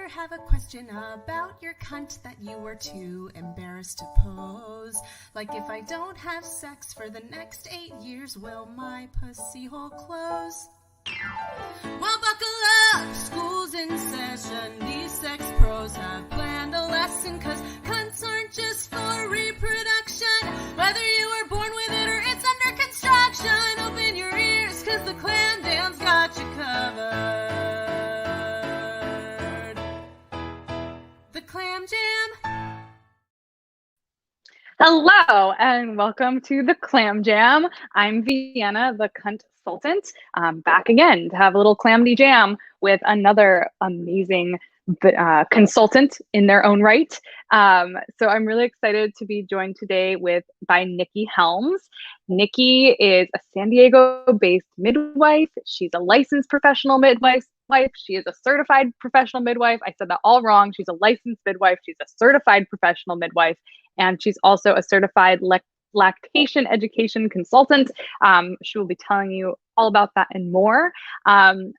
have a question about your cunt that you were too embarrassed to pose? Like, if I don't have sex for the next 8 years, will my pussy hole close? Well, buckle up, school's in session. These sex pros have planned a lesson, 'cause cunts aren't just for reproduction. Whether you were born with it or it's under construction, open your ears, 'cause the Clam Jam's got you covered. The Clam Jam. Hello and welcome to the Clam Jam. I'm Vienna, the consultant, back again to have a little clamdy jam with another amazing consultant in their own right. So I'm really excited to be joined today by Nikki Helms. Nikki is a San Diego-based midwife. She's a licensed professional midwife. She is a certified professional midwife. I said that all wrong. She's a licensed midwife. She's a certified professional midwife. And she's also a certified lactation education consultant. She will be telling you all about that and more. And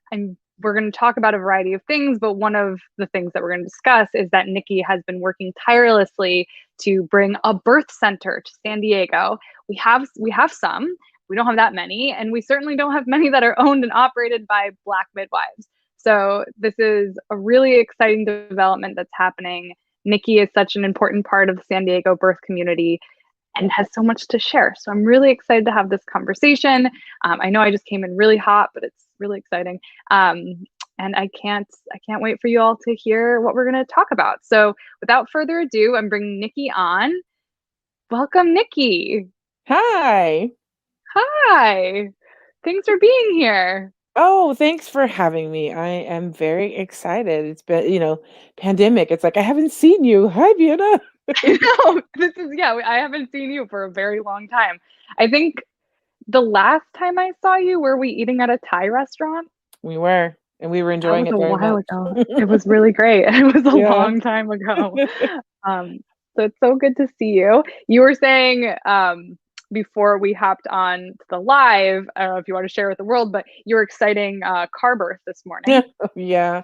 we're going to talk about a variety of things, but one of the things that we're going to discuss is that Nikki has been working tirelessly to bring a birth center to San Diego. We have some. We don't have that many, and we certainly don't have many that are owned and operated by Black midwives. So this is a really exciting development that's happening. Nikki is such an important part of the San Diego birth community and has so much to share. So I'm really excited to have this conversation. I know I just came in really hot, but it's really exciting. And I can't wait for you all to hear what we're going to talk about. So without further ado, I'm bringing Nikki on. Welcome, Nikki. Hi. Hi. Thanks for being here. Oh, thanks for having me. I am very excited. It's been, pandemic. It's like, I haven't seen you. Hi, Vienna. No, I haven't seen you for a very long time. I think the last time I saw you, were we eating at a Thai restaurant? We were, and we were enjoying it very much. That was a while ago. It was really great. It was a long time ago. So it's so good to see you. You were saying, before we hopped on the live, I don't know if you want to share with the world, but your exciting car birth this morning. Yeah,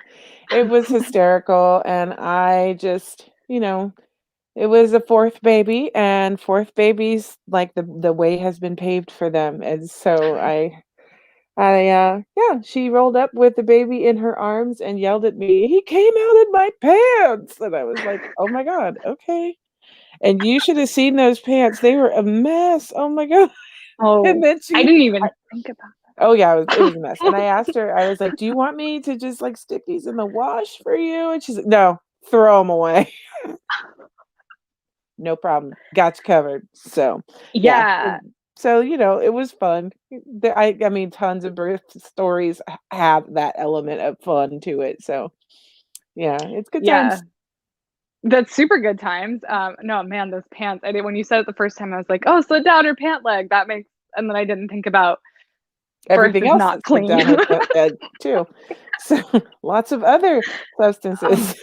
it was hysterical. And I just, it was a fourth baby, and fourth babies, like the way has been paved for them. And so she rolled up with the baby in her arms and yelled at me, "He came out in my pants." And I was like, oh my God, okay. And you should have seen those pants. They were a mess. Oh my God. Oh, and then I didn't even think about that. Oh yeah, it was a mess. And I asked her, I was like, "Do you want me to just like stick these in the wash for you?" And she's like, "No, throw them away." No problem. Got you covered. So yeah. So, it was fun. I mean, tons of birth stories have that element of fun to it. So yeah, it's good times. That's super good times. No, man, those pants. When you said it the first time, I was like, "Oh, slid down her pant leg." That makes, and then I didn't think about everything else not clean down her head too. So lots of other substances.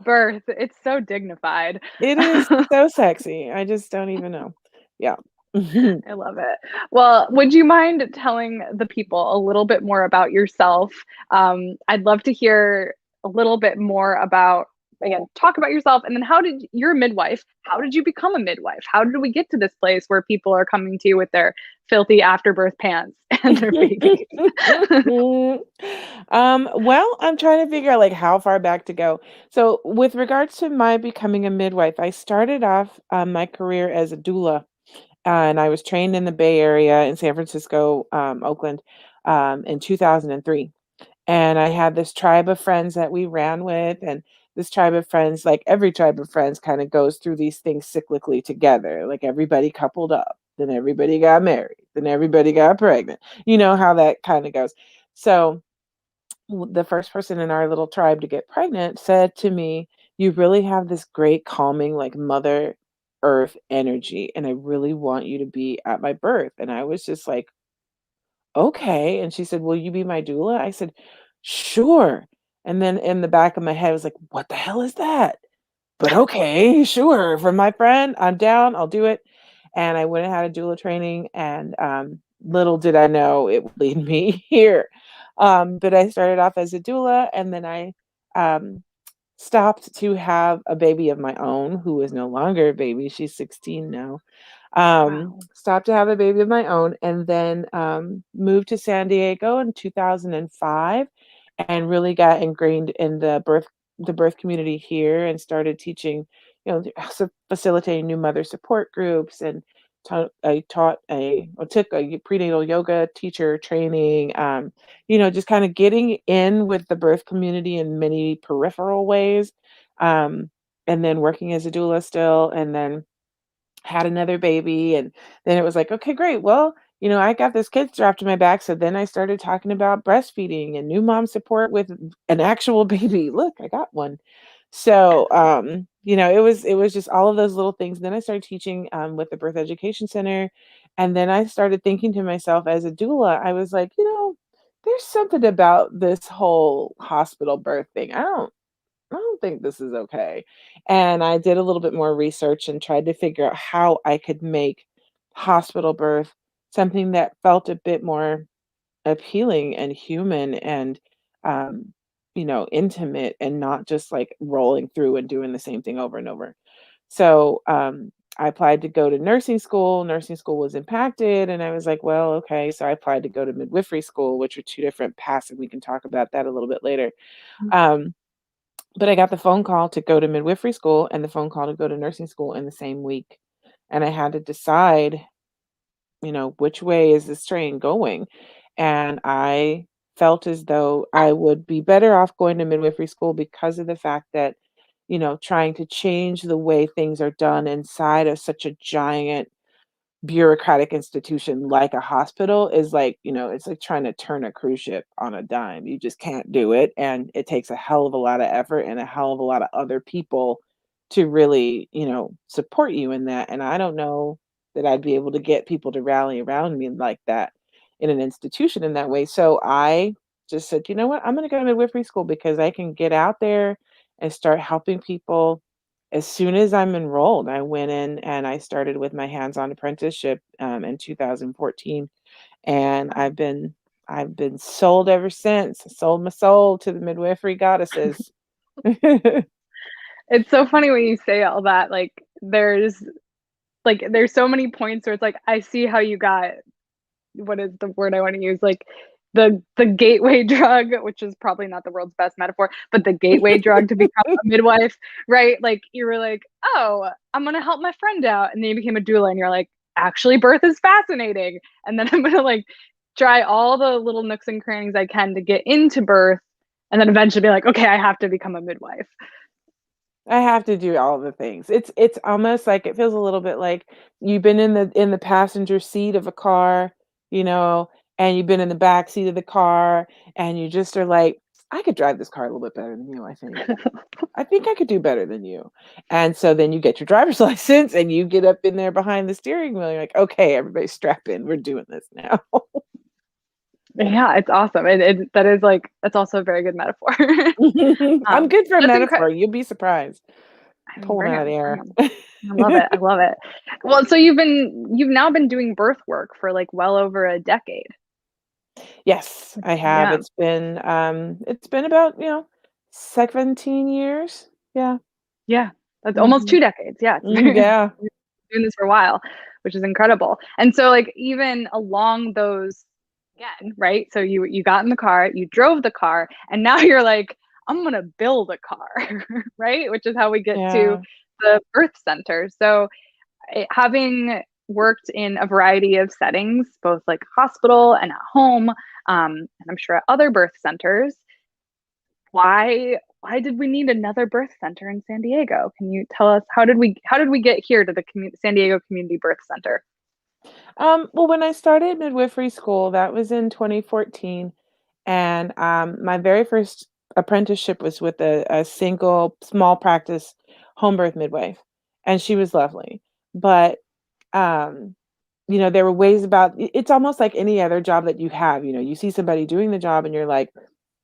Birth, it's so dignified. It is so sexy. I just don't even know. Yeah. I love it. Well, would you mind telling the people a little bit more about yourself? I'd love to hear a little bit more about, again, talk about yourself, and then you're a midwife. How did you become a midwife? How did we get to this place where people are coming to you with their filthy afterbirth pants and their babies? Well, I'm trying to figure out like how far back to go. So with regards to my becoming a midwife, I started off my career as a doula. And I was trained in the Bay Area in San Francisco, Oakland, in 2003. And I had this tribe of friends that we ran with. And this tribe of friends, like every tribe of friends, kind of goes through these things cyclically together. Like everybody coupled up, then everybody got married, then everybody got pregnant. You know how that kind of goes. So the first person in our little tribe to get pregnant said to me, "You really have this great calming, like Mother Earth energy, and I really want you to be at my birth." And I was just like, "Okay." And she said, "Will you be my doula?" I said, "Sure." And then in the back of my head, I was like, "What the hell is that?" But okay, sure. From my friend, I'm down. I'll do it. And I went and had a doula training, and little did I know it would lead me here. But I started off as a doula, and then I um, stopped to have a baby of my own, who is no longer a baby. She's 16 now. Wow. Stopped to have a baby of my own, and then moved to San Diego in 2005, and really got ingrained in the birth community here, and started teaching, facilitating new mother support groups, and took a prenatal yoga teacher training. Just kind of getting in with the birth community in many peripheral ways, um, and then working as a doula still, and then had another baby, and then it was like, okay, great. Well, I got this kid strapped to my back. So then I started talking about breastfeeding and new mom support with an actual baby. Look, I got one. So, it was just all of those little things. Then I started teaching with the Birth Education Center. And then I started thinking to myself as a doula, I was like, there's something about this whole hospital birth thing. I don't think this is okay. And I did a little bit more research and tried to figure out how I could make hospital birth something that felt a bit more appealing and human, and intimate, and not just like rolling through and doing the same thing over and over. So I applied to go to nursing school. Nursing school was impacted, and I was like, well, okay. So I applied to go to midwifery school, which are two different paths, and we can talk about that a little bit later. Um, but I got the phone call to go to midwifery school and the phone call to go to nursing school in the same week. And I had to decide, which way is this train going? And I felt as though I would be better off going to midwifery school because of the fact that, trying to change the way things are done inside of such a giant bureaucratic institution like a hospital is like, it's like trying to turn a cruise ship on a dime. You just can't do it. And it takes a hell of a lot of effort and a hell of a lot of other people to really, support you in that. And I don't know that I'd be able to get people to rally around me like that in an institution in that way. So I just said, you know what, I'm going to go to midwifery school because I can get out there and start helping people as soon as I'm enrolled. I went in and I started with my hands-on apprenticeship in 2014, and I've been sold ever since. I sold my soul to the midwifery goddesses. It's so funny when you say all that. There's so many points where it's like I see how you got, what is the word I want to use? Like the gateway drug, which is probably not the world's best metaphor, but the gateway drug to become a midwife, right? Like you were like, oh, I'm gonna help my friend out, and then you became a doula, and you're like, actually, birth is fascinating, and then I'm gonna like try all the little nooks and crannies I can to get into birth, and then eventually be like, okay, I have to become a midwife. I have to do all the things. It's almost like it feels a little bit like you've been in the passenger seat of a car, you know, and you've been in the back seat of the car, and you just are like, I could drive this car a little bit better than you, I think. I think I could do better than you. And so then you get your driver's license and you get up in there behind the steering wheel. You're like, okay, everybody strap in. We're doing this now. Yeah, it's awesome. That is like, that's also a very good metaphor. I'm good for a That's incredible. metaphor. You'll be surprised. Pulling Bring out of the them, bring air. them. I love it. I love it. Well, so you've now been doing birth work for like well over a decade. Yes, I have. Yeah. It's been about, 17 years. Yeah. Yeah. That's almost Mhm. 2 decades. Yeah. It's Yeah. doing this for a while, which is incredible. And so like even along those, again, right? So you got in the car, you drove the car, and now you're like, I'm gonna build a car, right? Which is how we get to Yeah. the birth center. So having worked in a variety of settings, both like hospital and at home, and I'm sure at other birth centers, why did we need another birth center in San Diego? Can you tell us how did we get here to the San Diego Community Birth Center? Well, when I started midwifery school, that was in 2014, and my very first apprenticeship was with a single small practice home birth midwife, and she was lovely. But um, there were ways about it's almost like any other job that you have. You see somebody doing the job, and you're like,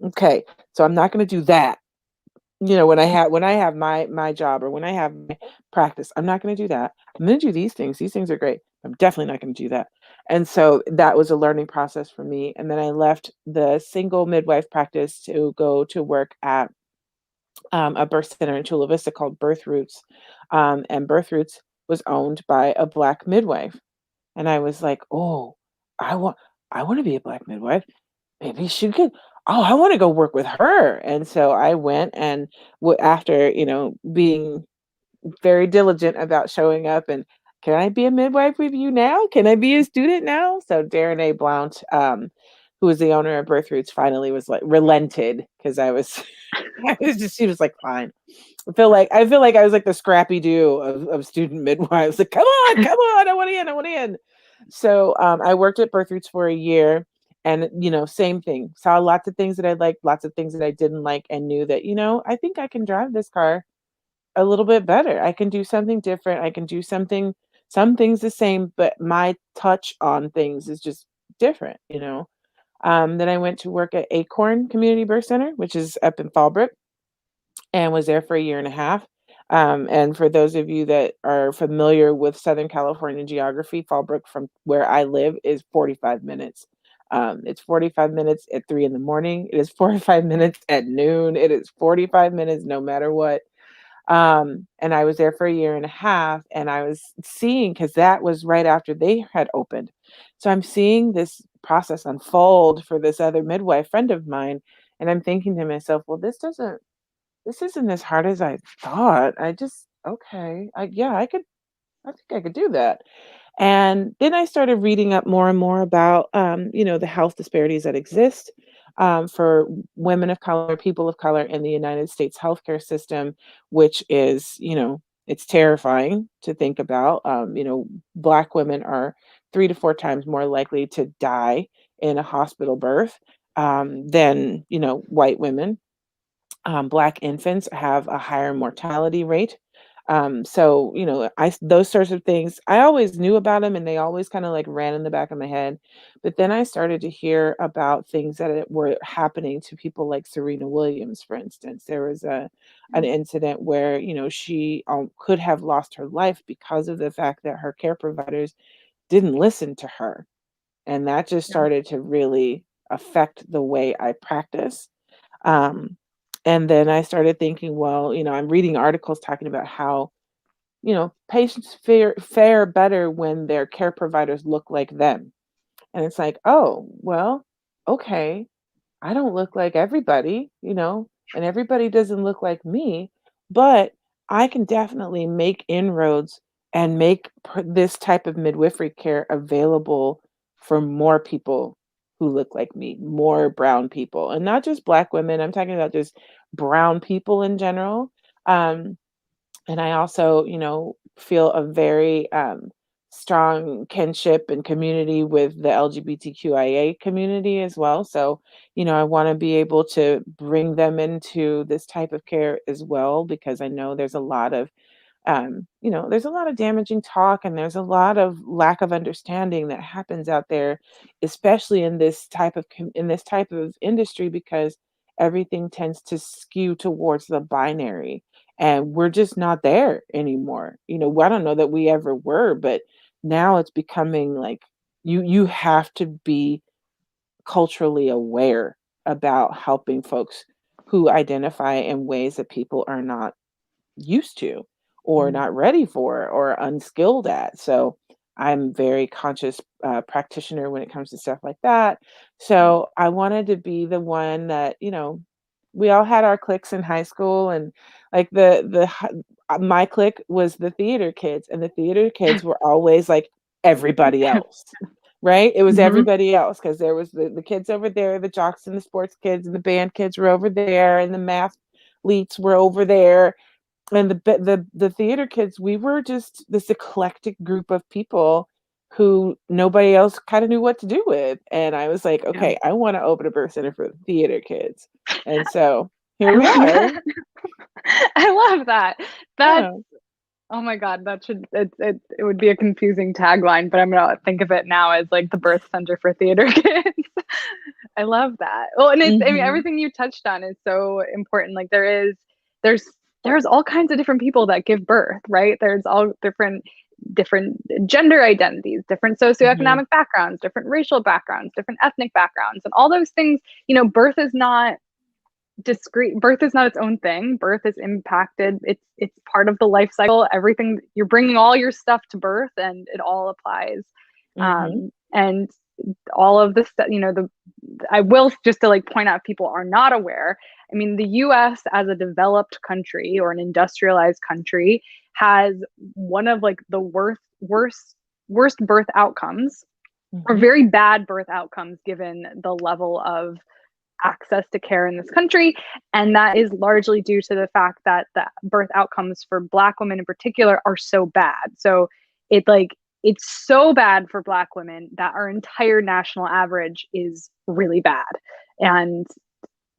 okay, so I'm not going to do that. When I have my job, or when I have my practice, I'm not going to do that. I'm going to do these things. These things are great. I'm definitely not going to do that. And so that was a learning process for me. And then I left the single midwife practice to go to work at a birth center in Chula Vista called Birth Roots. And Birth Roots was owned by a Black midwife. And I was like, oh, I want I want to be a Black midwife. Maybe she could. Oh, I want to go work with her. And so I went and after, being very diligent about showing up and can I be a midwife with you now? Can I be a student now? So Darren A. Blount, who was the owner of Birth Roots, finally was like relented because I was, she was like, fine. I feel like I was like the Scrappy Doo of student midwives. Like, come on, I want in. So I worked at Birth Roots for a year, and same thing. Saw lots of things that I liked, lots of things that I didn't like, and knew that I think I can drive this car a little bit better. I can do something different. I can do some things the same, but my touch on things is just different. Then I went to work at Acorn Community Birth Center, which is up in Fallbrook, and was there for a year and a half. And for those of you that are familiar with Southern California geography, Fallbrook from where I live is 45 minutes. It's 45 minutes at 3 in the morning. It is 45 minutes at noon. It is 45 minutes no matter what. And I was there for a year and a half, and I was seeing, because that was right after they had opened. So I'm seeing this process unfold for this other midwife friend of mine. And I'm thinking to myself, well, this isn't as hard as I thought. Okay. I think I could do that. And then I started reading up more and more about, the health disparities that exist for women of color, people of color in the United States healthcare system, which is, it's terrifying to think about. Black women are 3 to 4 times more likely to die in a hospital birth than, white women. Black infants have a higher mortality rate. So, those sorts of things, I always knew about them and they always kind of like ran in the back of my head. But then I started to hear about things that were happening to people like Serena Williams, for instance. There was an incident where, she could have lost her life because of the fact that her care providers didn't listen to her. And that just started to really affect the way I practice. Um, and then I started thinking, well, I'm reading articles talking about how, patients fare better when their care providers look like them. And it's like, oh, well, okay. I don't look like everybody, and everybody doesn't look like me, but I can definitely make inroads and make this type of midwifery care available for more people who look like me, more brown people, and not just Black women. I'm talking about just brown people in general. Um, and I also, feel a very strong kinship and community with the LGBTQIA community as well. So, I want to be able to bring them into this type of care as well, because I know there's a lot of damaging talk and there's a lot of lack of understanding that happens out there, especially in this type of industry, because everything tends to skew towards the binary, and we're just not there anymore. I don't know that we ever were, but now it's becoming like you have to be culturally aware about helping folks who identify in ways that people are not used to or not ready for or unskilled at. So I'm very conscious practitioner when it comes to stuff like that. So I wanted to be the one that, we all had our cliques in high school, and like my clique was the theater kids, and the theater kids were always like everybody else. Right? It was everybody else, because there was the kids over there, the jocks and the sports kids and the band kids were over there, and the math leets were over there, and the theater kids, we were just this eclectic group of people who nobody else kind of knew what to do with. And I was like, okay, I want to open a birth center for the theater kids. And so here we are. I love that. Yeah. Oh my God, it would be a confusing tagline, but I'm gonna think of it now as like the birth center for theater kids. I love that. Well, and I mean, everything you touched on is so important. Like there's all kinds of different people that give birth, right? There's all different different gender identities, different socioeconomic backgrounds, different racial backgrounds, different ethnic backgrounds, and all those things. Birth is not discrete. Birth is not its own thing. Birth is impacted. It's part of the life cycle. Everything, you're bringing all your stuff to birth, and it all applies. And all of this, I will, just to point out, people are not aware. I mean, the US as a developed country or an industrialized country has one of the worst birth outcomes, or very bad birth outcomes, given the level of access to care in this country. And that is largely due to the fact that the birth outcomes for Black women in particular are so bad. So it's so bad for Black women that our entire national average is really bad, and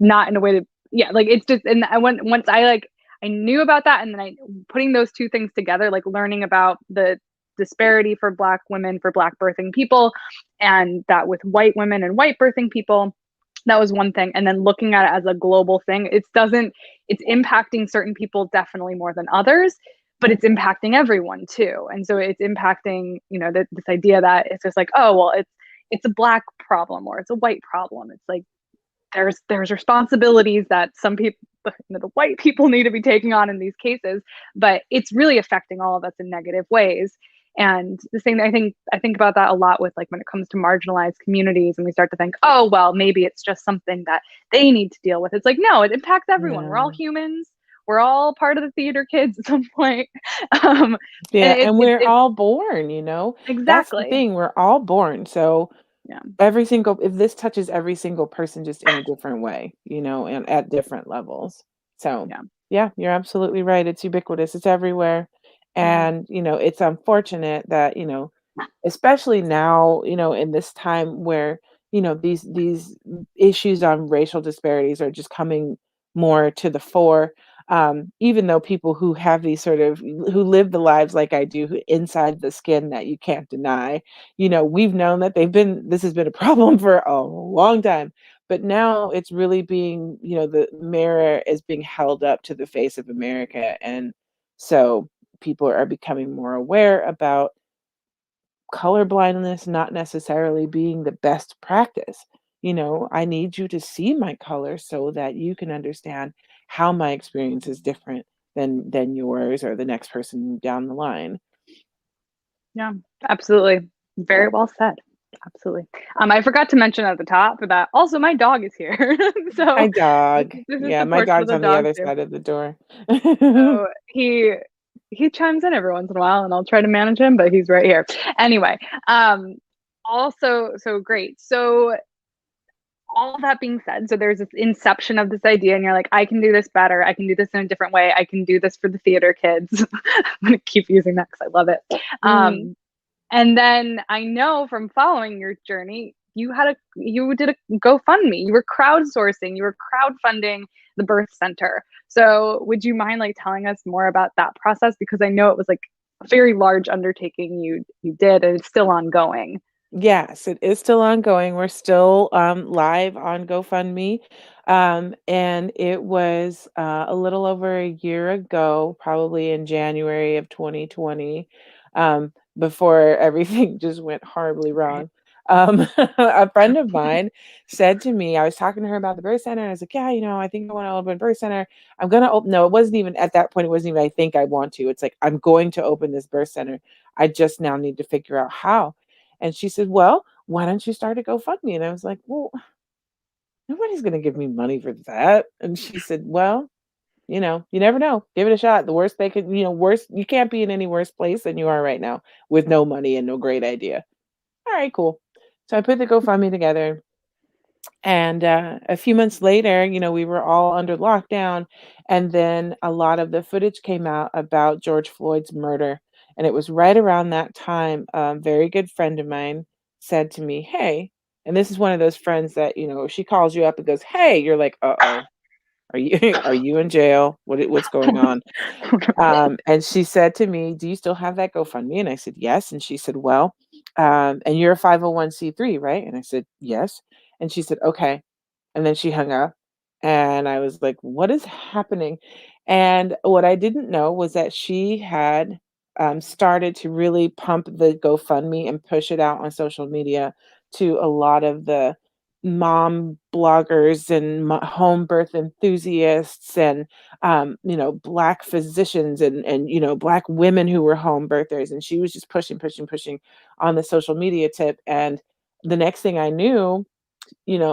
not in a way to, it's just, and once I knew about that, and then I putting those two things together, learning about the disparity for Black women, for Black birthing people, and that with white women and white birthing people, that was one thing. And then looking at it as a global thing, it's impacting certain people definitely more than others, but it's impacting everyone too. And so it's impacting, this idea that it's just oh, well, it's a Black problem or it's a white problem. It's there's responsibilities that some people, the white people, need to be taking on in these cases, but it's really affecting all of us in negative ways. And the same, I think about that a lot with when it comes to marginalized communities, and we start to think, oh, well, maybe it's just something that they need to deal with. It's no, it impacts everyone. We're all humans. We're all part of the theater kids at some point. And we're all born, Exactly. That's the thing. We're all born. So yeah, if this touches every single person just in a different way, and at different levels. So yeah, you're absolutely right. It's ubiquitous. It's everywhere. And, it's unfortunate that, especially now, in this time where, these issues on racial disparities are just coming more to the fore. Even though people who have these who live the lives like I do, inside the skin that you can't deny, we've known that this has been a problem for a long time. But now it's really being, the mirror is being held up to the face of America. And so people are becoming more aware about color blindness not necessarily being the best practice. I need you to see my color so that you can understand how my experience is different than yours or the next person down the line. Yeah, absolutely. Very well said. Absolutely. I forgot to mention at the top that also my dog is here. So my dog. Yeah, my dog's on the other side of the door. So he chimes in every once in a while, and I'll try to manage him, but he's right here. Anyway, also, so great. So all that being said, so there's this inception of this idea, and you're I can do this better. I can do this in a different way. I can do this for the theater kids. I'm going to keep using that because I love it. And then I know from following your journey, you did a GoFundMe. You were crowdsourcing. You were crowdfunding the birth center. So would you mind telling us more about that process? Because I know it was a very large undertaking you did, and it's still ongoing. Yes, it is still ongoing. We're still live on GoFundMe. And it was a little over a year ago, probably in January of 2020, before everything just went horribly wrong. A friend of mine said to me, I was talking to her about the birth center, and I was like, yeah, I think I want to open a birth center. I'm going to open, no, it wasn't even at that point. It wasn't even, I think I want to. It's I'm going to open this birth center. I just now need to figure out how. And she said, well, why don't you start a GoFundMe? And I was like, well, nobody's going to give me money for that. And she said, well, you never know. Give it a shot. The worst they could, worse, you can't be in any worse place than you are right now with no money and no great idea. All right, cool. So I put the GoFundMe together. And a few months later, we were all under lockdown. And then a lot of the footage came out about George Floyd's murder. And it was right around that time, a very good friend of mine said to me, hey, and this is one of those friends that, she calls you up and goes, hey, you're like, uh-oh, are you in jail? What's going on? And she said to me, do you still have that GoFundMe? And I said, yes. And she said, well, and you're a 501c3, right? And I said, yes. And she said, okay. And then she hung up. And I was like, what is happening? And what I didn't know was that she had started to really pump the GoFundMe and push it out on social media to a lot of the mom bloggers and home birth enthusiasts and Black physicians and Black women who were home birthers. And she was just pushing on the social media tip. And the next thing I knew,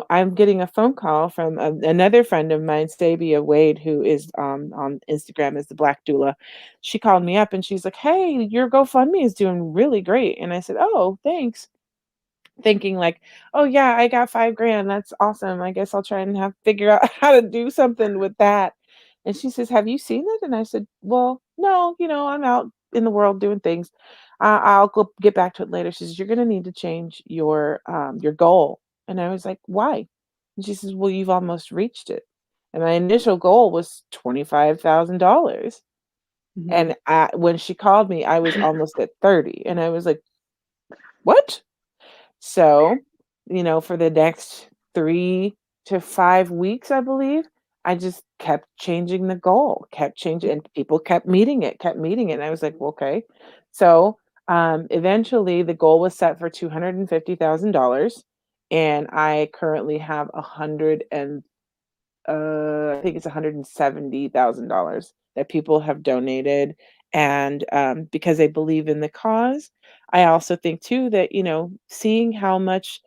I'm getting a phone call from another friend of mine, Sabia Wade, who is on Instagram as the Black Doula. She called me up and she's like, "Hey, your GoFundMe is doing really great." And I said, "Oh, thanks." Thinking like, "Oh yeah, I got $5,000. That's awesome. I guess I'll try and figure out how to do something with that." And she says, "Have you seen it?" And I said, "Well, no, I'm out in the world doing things. I'll get back to it later." She says, "You're going to need to change your goal." And I was like, "Why?" And she says, "Well, you've almost reached it." And my initial goal was $25,000. Mhm. And when she called me, I was almost at 30. And I was like, "What?" So, for the next 3 to 5 weeks, I believe, I just kept changing the goal, kept changing, and people kept meeting it, kept meeting it. And I was like, "Well, okay." So, eventually the goal was set for $250,000. And I currently have I think it's $170,000 that people have donated. And because they believe in the cause, I also think too that, seeing how much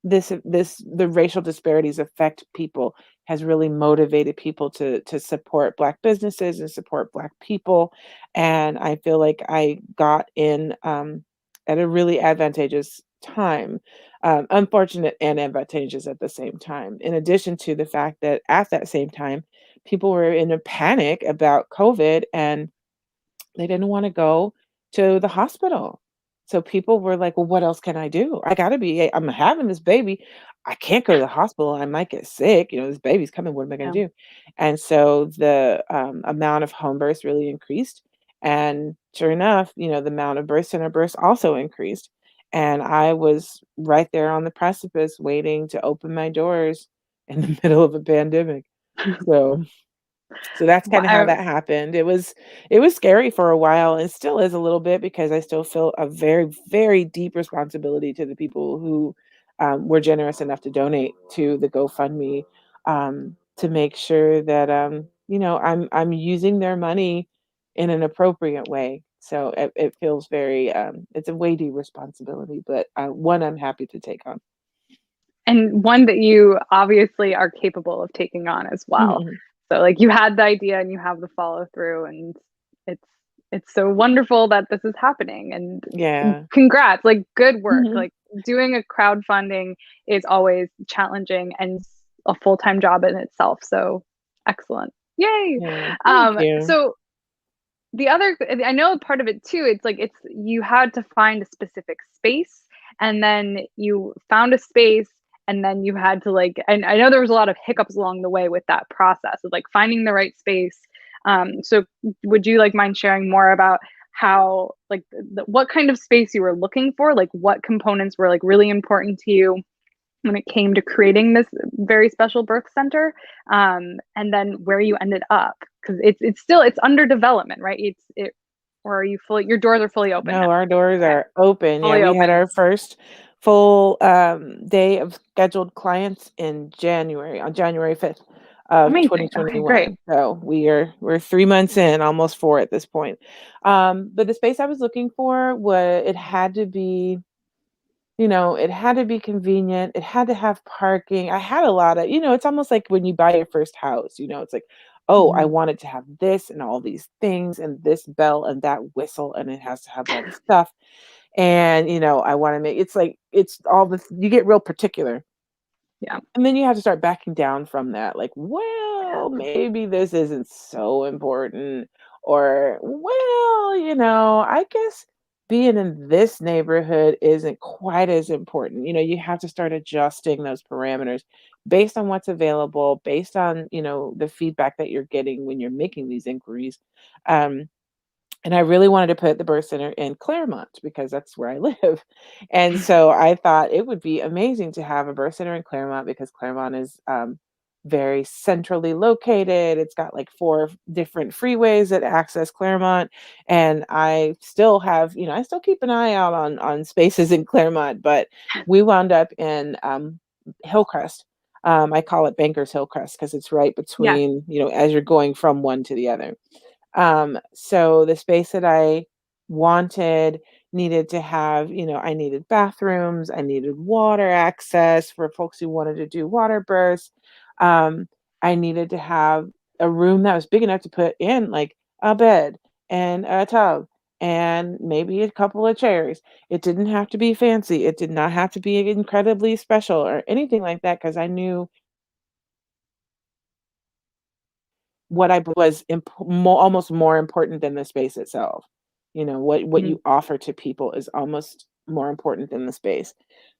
the racial disparities affect people has really motivated people to support Black businesses and support Black people. And I feel like I got in at a really advantageous time, unfortunate and advantageous at the same time. In addition to the fact that at that same time, people were in a panic about COVID and they didn't want to go to the hospital. So people were like, "Well, what else can I do? I'm having this baby. I can't go to the hospital. I might get sick. This baby's coming. What am I going Yeah. to do?" And so the amount of home births really increased. And sure enough, the amount of birth center births also increased. And I was right there on the precipice waiting to open my doors in the middle of a pandemic. So that's kinda how Wow. that happened. It was scary for a while and still is a little bit because I still feel a very, very deep responsibility to the people who, were generous enough to donate to the GoFundMe, to make sure that, I'm using their money in an appropriate way. So it feels very, it's a weighty responsibility, but, one I'm happy to take on. And one that you obviously are capable of taking on as well. Mhm. So like you had the idea and you have the follow through, and it's it's so wonderful that this is happening, and Yeah. congrats, like good work. Mhm. Like doing a crowdfunding is always challenging and a full-time job in itself. So excellent. Yay. Yeah. Thank you. So the other, I know part of it too, it's like it's you had to find a specific space, and then you found a space, and then you had to like, and I know there was a lot of hiccups along the way with that process of like finding the right space. So would you like mind sharing more about how like what kind of space you were looking for, like what components were like really important to you when it came to creating this very special birth center, and then where you ended up, because it's still it's under development, right? Or are you fully, your doors are fully open now? No, our doors Okay, are open. Yeah, fully we had open. our first full day of scheduled clients in January, on January 5th of Amazing. Okay, great. 2021. So we're 3 months in, almost four at this point. But the space I was looking for was it had to be convenient. It had to have parking. I had a lot of, it's almost like when you buy your first house, it's like, "Oh, I Mhm. wanted to have this and all these things and this bell and that whistle, and it has to have all the stuff." And, I want to make it's like, it's all you get real particular. Yeah. And then you have to start backing down from that, like, "Well, maybe this isn't so important," or, "Well, I guess being in this neighborhood isn't quite as important." You have to start adjusting those parameters based on what's available, based on, the feedback that you're getting when you're making these inquiries. Um, and I really wanted to put the birth center in Claremont because that's where I live. And so I thought it would be amazing to have a birth center in Claremont because Claremont is very centrally located. It's got like 4 different freeways that access Claremont. And I still have, I still keep an eye out on spaces in Claremont, but we wound up in Hillcrest. I call it Bankers Hillcrest because it's right Yeah. between, as you're going from one to the other. So the space that I wanted needed to have, I needed bathrooms, I needed water access for folks who wanted to do water births. Um, I needed to have a room that was big enough to put in like a bed and a tub and maybe a couple of chairs. It didn't have to be fancy. It did not have to be incredibly special or anything like that because I knew what I was almost more important than the space itself. What Mhm. you offer to people is almost more important than the space.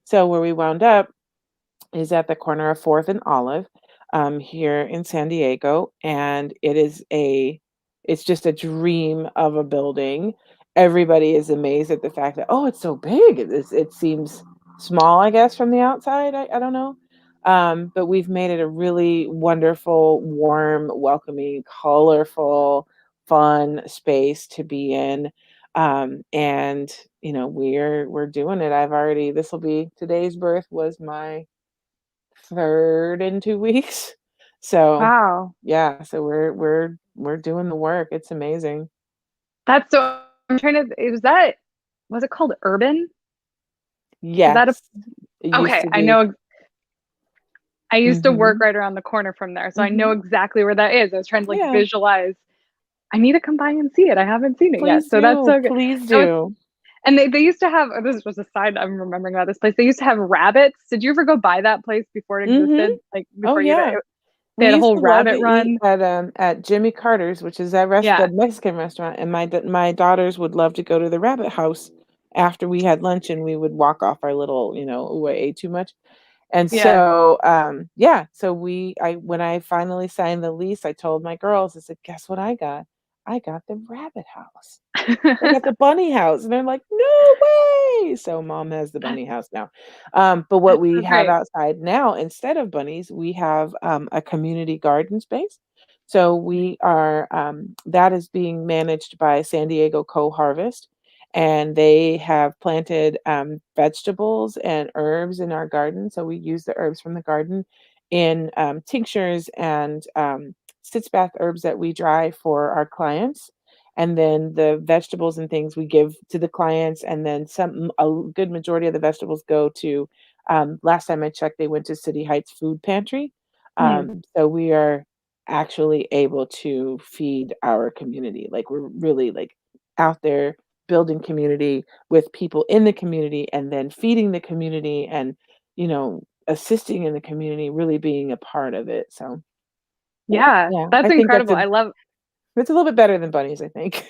So where we wound up is at the corner of 4th and Olive, here in San Diego, and it's just a dream of a building. Everybody is amazed at the fact that, oh, it's so big. It seems small, I guess, from the outside. I don't know. But we've made it a really wonderful, warm, welcoming, colorful, fun space to be in. And we're doing it. This will be today's birth was my 3rd in 2 weeks. So, Wow. yeah, so we're doing the work. It's amazing. That's so I'm trying to was it called Urban? Is that a Yes, it used okay, to I be. know I used to work Mhm, right around the corner from there, so I know mhm. exactly where that is. I was trying to like Yeah, visualize. I need to come by and see it. I haven't seen it yet. please So that's do, so good. please So it's do. and they used to have this is just a side I'm remembering about this place. They used to have rabbits. Did you ever go by that place before it Mhm. existed? Like Oh, before you yeah. they We had a used whole to love to rabbit eat run? at Jimmy Carter's, which is the Yeah. Mexican restaurant, and my daughters would love to go to the rabbit house after we had lunch, and we would walk off our little, "Ooh, I ate too much." And Yeah. so, yeah, so when I finally signed the lease, I told my girls, I said, "Guess what I got? I got the rabbit house." I got the bunny house. And they're like, "No way." So mom has the bunny house now. But what That's we so have great. outside now, instead of bunnies, we have a community garden space. So that is being managed by San Diego Co-Harvest. And they have planted vegetables and herbs in our garden. So we use the herbs from the garden in tinctures and sitz bath herbs that we dry for our clients, and then the vegetables and things we give to the clients, and then a good majority of the vegetables go to, last time I checked, they went to City Heights Food Pantry. Hmm. So we are actually able to feed our community. Like we're really like out there building community with people in the community and then feeding the community and, assisting in the community, really being a part of it. So Yeah, yeah, that's I think incredible. I love it's a little bit better than bunnies, I think.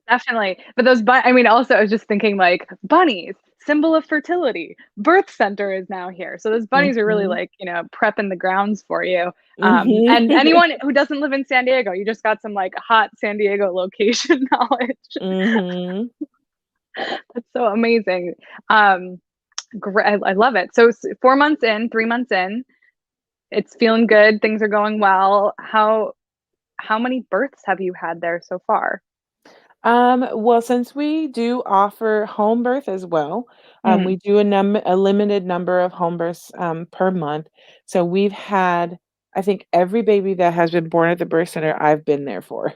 definitely. But I mean, also, I was just thinking like bunnies, symbol of fertility. Birth center is now here. So those bunnies are really Mhm. like, prepping the grounds for you. Mhm. And anyone who doesn't live in San Diego, you just got some like hot San Diego location knowledge. Mhm. That's so amazing. Um, great. I love it. So 4 months in, 3 months in, it's feeling good. Things are going well. How many births have you had there so far? Well, since we do offer home birth as well, we Mm. do a limited number of home births per month. So we've had, I think, every baby that has been born at the birth center, I've been there for.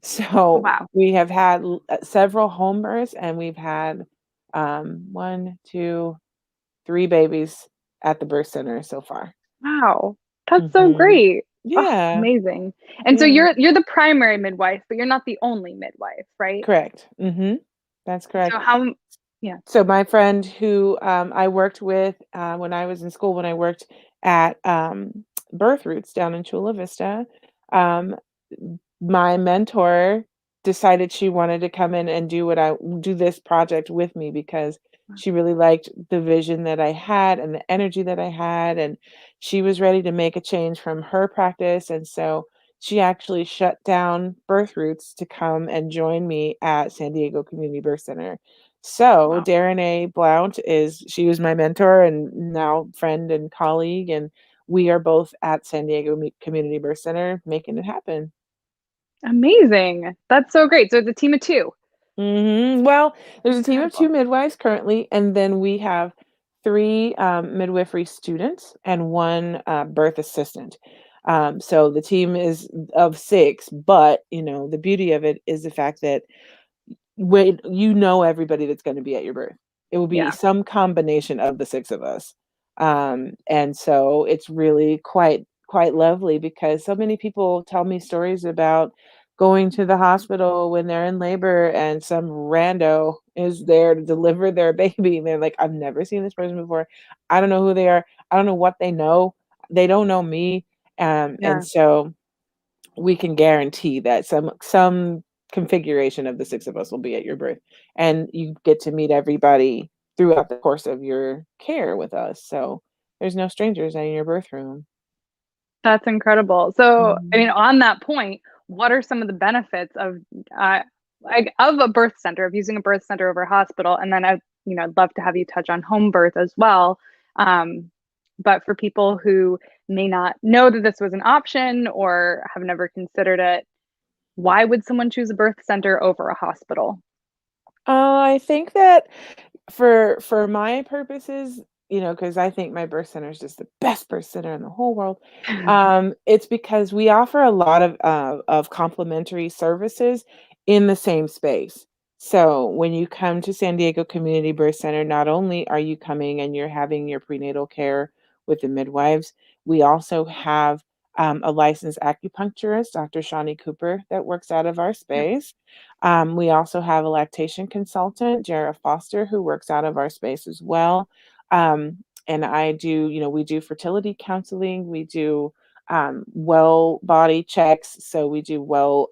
So Wow. we have had several home births, and we've had one, two, three babies at the birth center so far. Wow. That's so Mhm. great. Oh, Yeah, amazing. And so yeah, you're the primary midwife, but you're not the only midwife, right? correct. That's correct. So how yeah. So my friend who I worked with when I was in school, when I worked at Birth Roots down in Chula Vista, um, my mentor decided she wanted to come in and do this project with me because she really liked the vision that I had and the energy that I had, and she was ready to make a change from her practice, and so she actually shut down Birth Roots to come and join me at San Diego Community Birth Center. So Wow. Darren A. Blount she was my mentor and now friend and colleague, and we are both at San Diego Community Birth Center making it happen. Amazing. That's so great. So it's a team of two. Well, there's a team of 2 Incredible. midwives currently, and then we have 3 midwifery students and 1 birth assistant. So the team is of 6, but the beauty of it is the fact that when everybody that's going to be at your birth. It will be Yeah. some combination of the 6 of us. And so it's really quite lovely because so many people tell me stories about going to the hospital when they're in labor and some rando is there to deliver their baby. And they're like, I've never seen this person before. I don't know who they are. I don't know what they know. They don't know me. And Yeah. so we can guarantee that some configuration of the 6 of us will be at your birth, and you get to meet everybody throughout the course of your care with us. So there's no strangers in your birth room. That's incredible. So, I mean, Mhm. on that point, what are some of the benefits of of a birth center, of using a birth center over a hospital? And then I'd love to have you touch on home birth as well. Um, but for people who may not know that this was an option or have never considered it, why would someone choose a birth center over a hospital? I think that for my purposes, because I think my birth center is just the best birth center in the whole world. It's because we offer a lot of complimentary services in the same space. So when you come to San Diego Community Birth Center, not only are you coming and you're having your prenatal care with the midwives, we also have a licensed acupuncturist, Dr. Shawnee Cooper, that works out of our Yep. space. We also have a lactation consultant, Jara Foster, who works out of our space as well. And I do, we do fertility counseling, we do well body checks, so we do well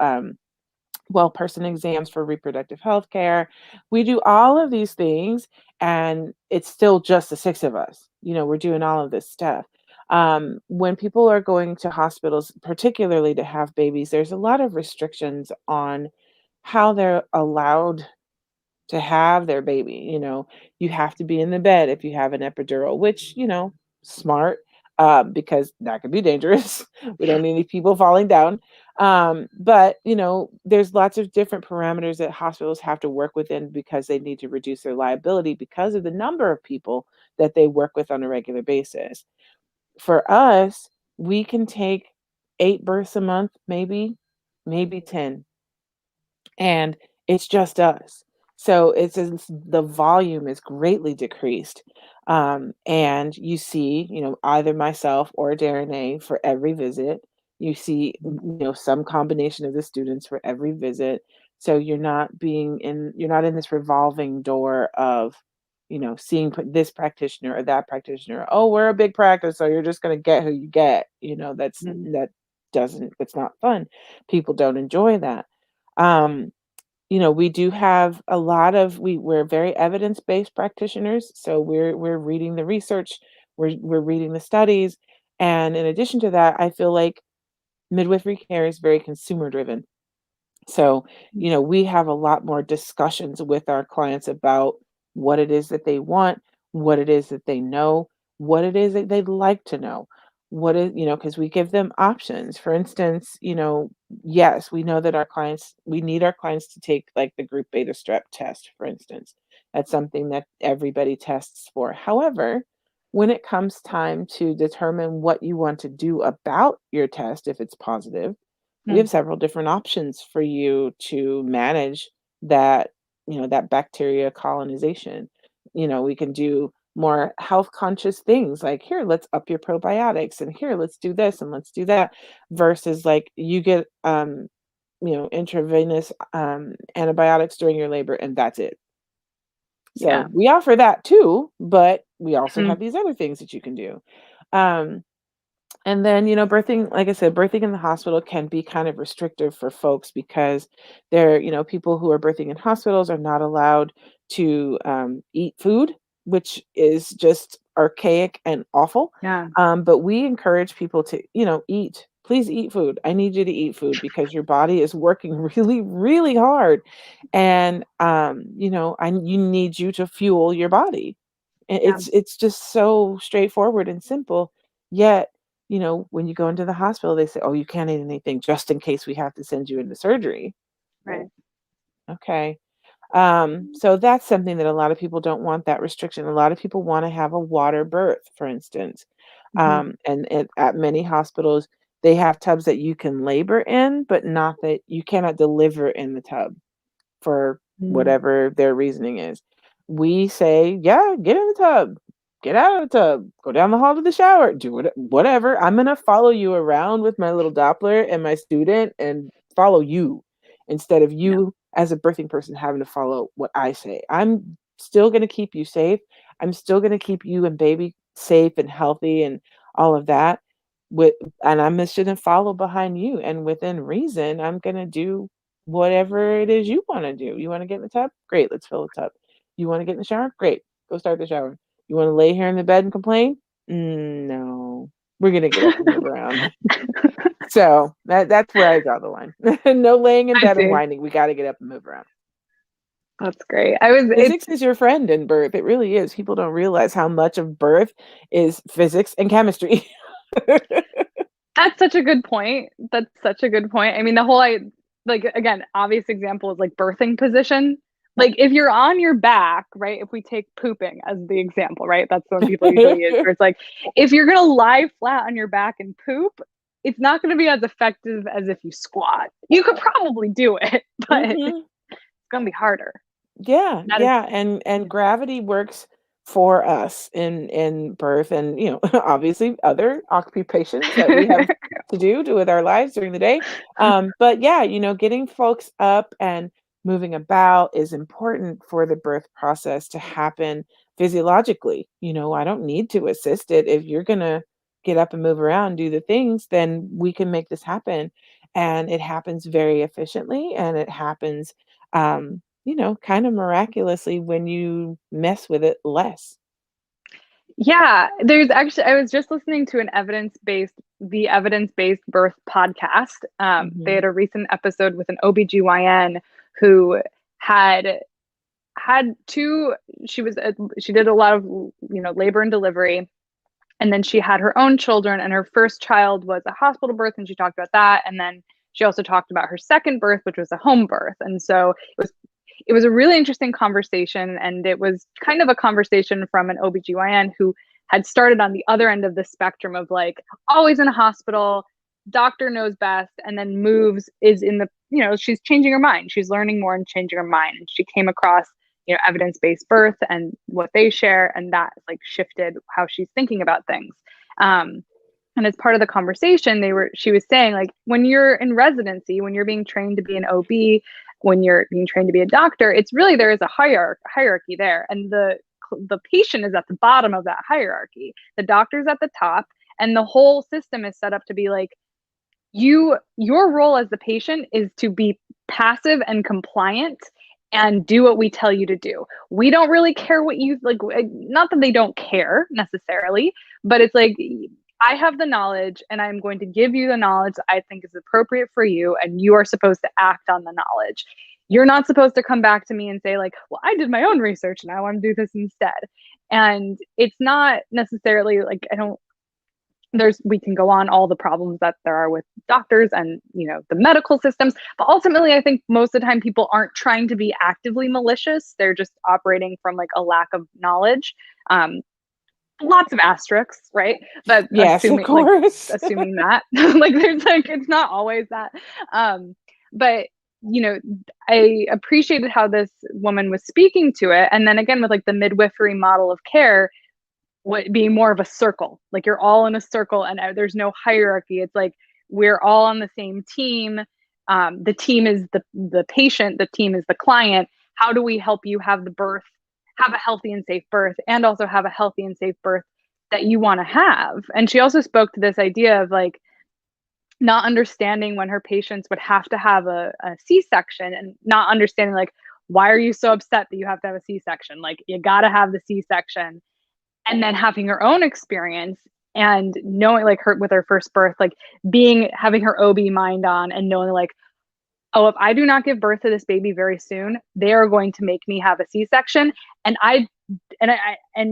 person exams for reproductive health care. We do all of these things, and it's still just the 6 of us. We're doing all of this stuff. When people are going to hospitals, particularly to have babies, there's a lot of restrictions on how they're allowed to have their baby. You have to be in the bed if you have an epidural, which, smart, because that could be dangerous. We don't need any people falling down. But, there's lots of different parameters that hospitals have to work within because they need to reduce their liability because of the number of people that they work with on a regular basis. For us, we can take 8 births a month, maybe 10, and it's just us. So the volume is greatly decreased. And you see, either myself or Darren A for every visit. You see, some combination of the students for every visit. So you're not in this revolving door of, seeing this practitioner or that practitioner. Oh, we're a big practice, so you're just going to get who you get. Mhm. It's not fun. People don't enjoy that. Um, we do have a lot of we're very evidence-based practitioners, so we're reading the research, we're reading the studies, and in addition to that, I feel like midwifery care is very consumer driven. So, we have a lot more discussions with our clients about what it is that they want, what it is that they know, what it is that they'd like to know. Because we give them options. For instance, yes, we know that we need our clients to take like the group beta strep test, for instance. That's something that everybody tests for. However, when it comes time to determine what you want to do about your test, if it's positive, we Mm. have several different options for you to manage that bacteria colonization. We can do more health conscious things like, here, let's up your probiotics, and here, let's do this and let's do that, versus like you get intravenous antibiotics during your labor and that's it. So Yeah. we offer that too, but we also Mhm. have these other things that you can do. um, and then, birthing, like I said, birthing in the hospital can be kind of restrictive for folks because people who are birthing in hospitals are not allowed to eat food, which is just archaic and awful. Yeah. But we encourage people to, eat. Please eat food. I need you to eat food because your body is working really, really hard. And, you need you to fuel your body. Yeah. It's just so straightforward and simple, yet when you go into the hospital, they say, oh, you can't eat anything just in case we have to send you into surgery. Right. Okay. So that's something that a lot of people don't want, that restriction. A lot of people want to have a water birth, for instance. And at many hospitals, they have tubs that you can labor in, but not that you cannot deliver in the tub for whatever their reasoning is. We say, yeah, get in the tub, get out of the tub, go down the hall to the shower, do whatever. I'm going to follow you around with my little Doppler and my student and follow you instead of you as a birthing person having to follow what I say. I'm still going to keep you safe. I'm still going to keep you and baby safe and healthy and all of that. And I'm just going to follow behind you. And within reason, I'm going to do whatever it is you want to do. You want to get in the tub? Great, let's fill the tub. You want to get in the shower? Great, go start the shower. You want to lay here in the bed and complain? No, we're going to get up and move around. So that's where I draw the line. No laying in bed and whining. We got to get up and move around. That's great. Physics is your friend in birth. It really is. People don't realize how much of birth is physics and chemistry. That's such a good point. I mean, the whole, again, obvious example is like birthing position. Like if you're on your back, right? If we take pooping as the example, right? That's what people usually use. Where it's like, if you're going to lie flat on your back and poop, it's not going to be as effective as if you squat. You could probably do it, but it's going to be harder. Yeah. And gravity works for us in birth, and obviously other occupations that we have to do with our lives during the day. But yeah, getting folks up and moving about is important for the birth process to happen physiologically. I don't need to assist it. If you're gonna get up and move around, do the things, then we can make this happen. And it happens very efficiently, and it happens kind of miraculously when you mess with it less. Yeah, there's actually, I was just listening to the evidence-based birth podcast. They had a recent episode with an OBGYN who had she did a lot of, labor and delivery. And then she had her own children, and her first child was a hospital birth, and she talked about that. And then she also talked about her second birth, which was a home birth. And so it was a really interesting conversation, and it was kind of a conversation from an OBGYN who had started on the other end of the spectrum of like always in a hospital, doctor knows best, and then she's changing her mind. She's learning more and changing her mind. And she came across, evidence-based birth and what they share, and that like shifted how she's thinking about things. And as part of the conversation, she was saying, like, when you're in residency, when you're being trained to be an OB, when you're being trained to be a doctor, it's really, there is a hierarchy there. And the patient is at the bottom of that hierarchy. The doctor's at the top, and the whole system is set up to be like, your role as the patient is to be passive and compliant and do what we tell you to do. We don't really care what you like, not that they don't care necessarily, but it's like, I have the knowledge, and I'm going to give you the knowledge that I think is appropriate for you, and you are supposed to act on the knowledge. You're not supposed to come back to me and say like, well, I did my own research and I want to do this instead. And it's not necessarily like, we can go on all the problems that there are with doctors and, the medical systems, but ultimately I think most of the time people aren't trying to be actively malicious. They're just operating from like a lack of knowledge. Lots of asterisks, right? But yes, of course. Assuming that like there's like, it's not always that. But I appreciated how this woman was speaking to it. And then again, with like the midwifery model of care, what being more of a circle, like you're all in a circle and there's no hierarchy. It's like, we're all on the same team. The team is the patient, the team is the client. How do we help you have a healthy and safe birth, and also have a healthy and safe birth that you want to have? And she also spoke to this idea of like not understanding when her patients would have to have a C-section, and not understanding like, why are you so upset that you have to have a C-section? Like, you got to have the C-section. And then having her own experience and knowing like with her first birth, like having her OB mind on, and knowing like, oh, if I do not give birth to this baby very soon, they are going to make me have a C-section. And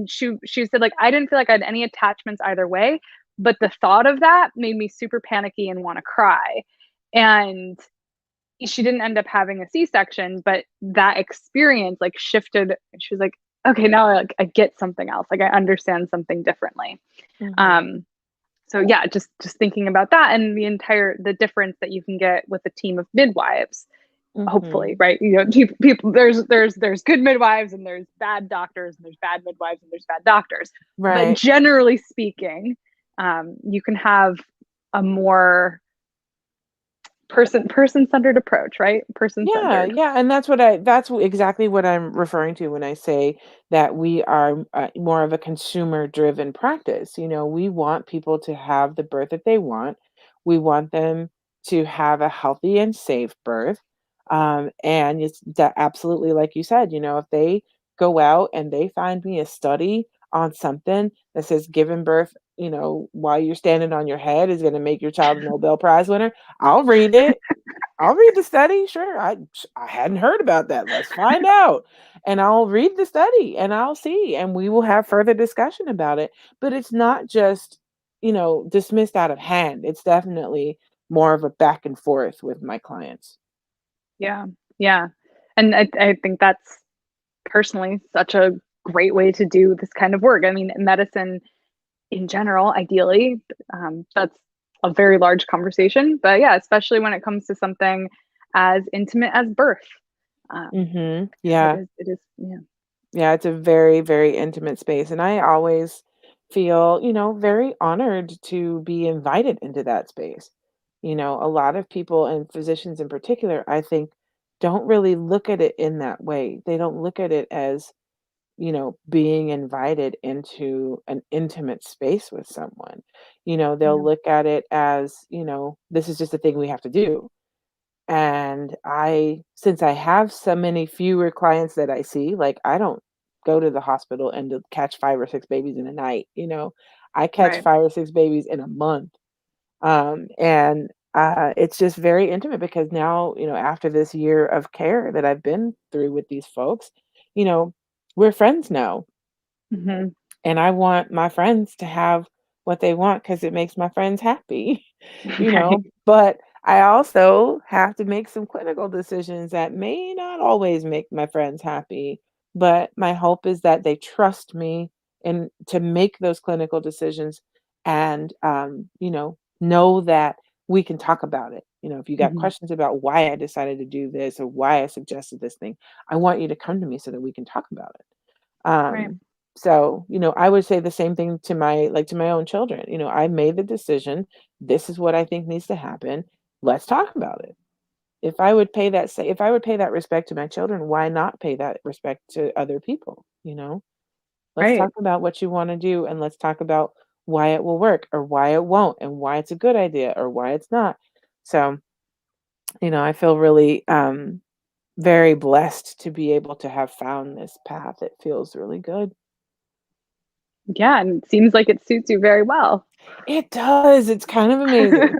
she said like, I didn't feel like I had any attachments either way, But the thought of that made me super panicky and want to cry. And she didn't end up having a C-section, but that experience like shifted. She was like, okay, now I get something else. Like I understand something differently. Mhm. So yeah, just thinking about that and the difference that you can get with a team of midwives, hopefully, Mhm. right? People there's good midwives and there's bad doctors and there's bad midwives and there's bad doctors. But Right. generally speaking, you can have a more person-centered approach, right? Yeah, Person-centered. yeah, and that's exactly what I'm referring to when I say that we are more of a consumer-driven practice. We want people to have the birth that they want. We want them to have a healthy and safe birth. And it's that absolutely like you said, if they go out and they find me a study on something that says giving birth, while you're standing on your head is going to make your child a Nobel Prize winner, I'll read it. I'll read the study. Sure. I hadn't heard about that. Let's find out. And I'll read the study and I'll see and we will have further discussion about it. But it's not just, dismissed out of hand. It's definitely more of a back and forth with my clients. Yeah. Yeah. And I think that's personally such a great way to do this kind of work. I mean, medicine in general, ideally, that's a very large conversation. But yeah, especially when it comes to something as intimate as birth. Mhm. It Yeah. is, it is, yeah. Yeah, it's a very, very intimate space. And I always feel, very honored to be invited into that space. A lot of people and physicians in particular, I think, don't really look at it in that way. They don't look at it as, being invited into an intimate space with someone. They'll Yeah. look at it as, this is just a thing we have to do. And since I have so many fewer clients that I see, like I don't go to the hospital and to catch 5 or 6 babies in a night, I catch Right. 5 or 6 babies in a month. And it's just very intimate because now, after this year of care that I've been through with these folks, you know, we're friends now. Hmm. And I want my friends to have what they want because it makes my friends happy, Right. but I also have to make some clinical decisions that may not always make my friends happy, but my hope is that they trust me and to make those clinical decisions and, know that we can talk about it. If you got Hmm. questions about why I decided to do this or why I suggested this thing, I want you to come to me so that we can talk about it. Right. So, I would say the same thing to my own children. I made the decision. This is what I think needs to happen. Let's talk about it. If I would pay that respect to my children, why not pay that respect to other people? Let's Right. talk about what you want to do and let's talk about why it will work or why it won't and why it's a good idea or why it's not. So, I feel really very blessed to be able to have found this path. It feels really good. Yeah. And it seems like it suits you very well. It does, it's kind of amazing.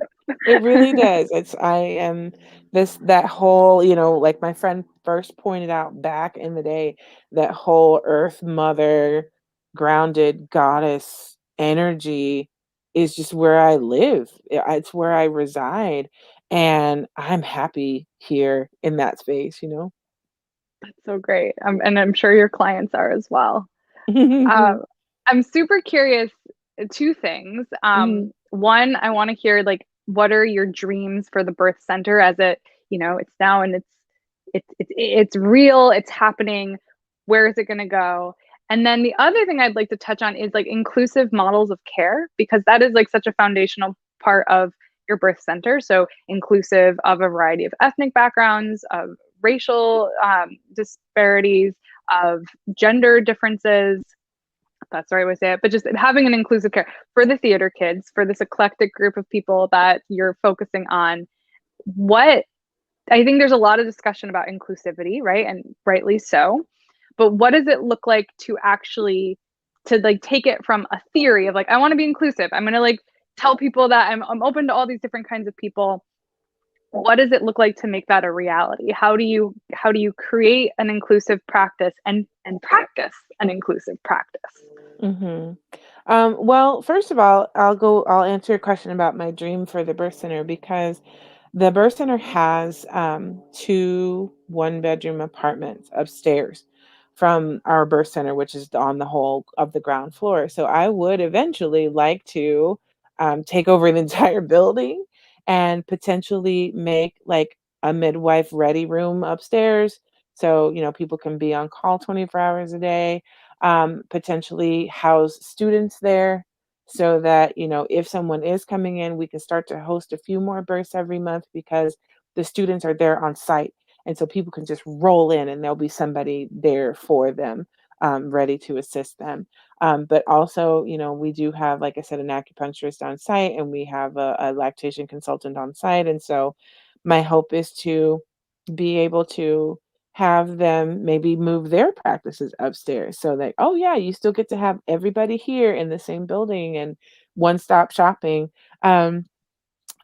It really does. I am that whole, like my friend first pointed out back in the day, that whole earth mother, grounded goddess energy is just where I live. It's where I reside, and I'm happy here in that space. That's so great. And I'm sure your clients are as well. Mhm. I'm super curious, two things. Mhm. One, I want to hear like what are your dreams for the birth center as it's now and it's real, it's happening. Where is it going to go? And then the other thing I'd like to touch on is like inclusive models of care because that is like such a foundational part of your birth center. So inclusive of a variety of ethnic backgrounds, of racial disparities, of gender differences, that's the right way to say it, but just having an inclusive care for the theater kids, for this eclectic group of people that you're focusing on. What I think there's a lot of discussion about inclusivity, right? And rightly so. But what does it look like to actually to like take it from a theory of like I want to be inclusive. I'm going to like tell people that I'm open to all these different kinds of people. What does it look like to make that a reality? How do you create an inclusive practice and practice an inclusive practice? Mhm. Well, first of all, I'll answer your question about my dream for the birth center because the birth center has two one-bedroom apartments upstairs from our birth center, which is on the whole of the ground floor. So I would eventually like to take over the entire building and potentially make like a midwife ready room upstairs. So, people can be on call 24 hours a day, potentially house students there so that, if someone is coming in, we can start to host a few more births every month because the students are there on site. And so people can just roll in and there'll be somebody there for them, ready to assist them. But also, we do have, like I said, an acupuncturist on site and we have a lactation consultant on site. And so my hope is to be able to have them maybe move their practices upstairs so that, oh yeah, you still get to have everybody here in the same building and one-stop shopping. Um,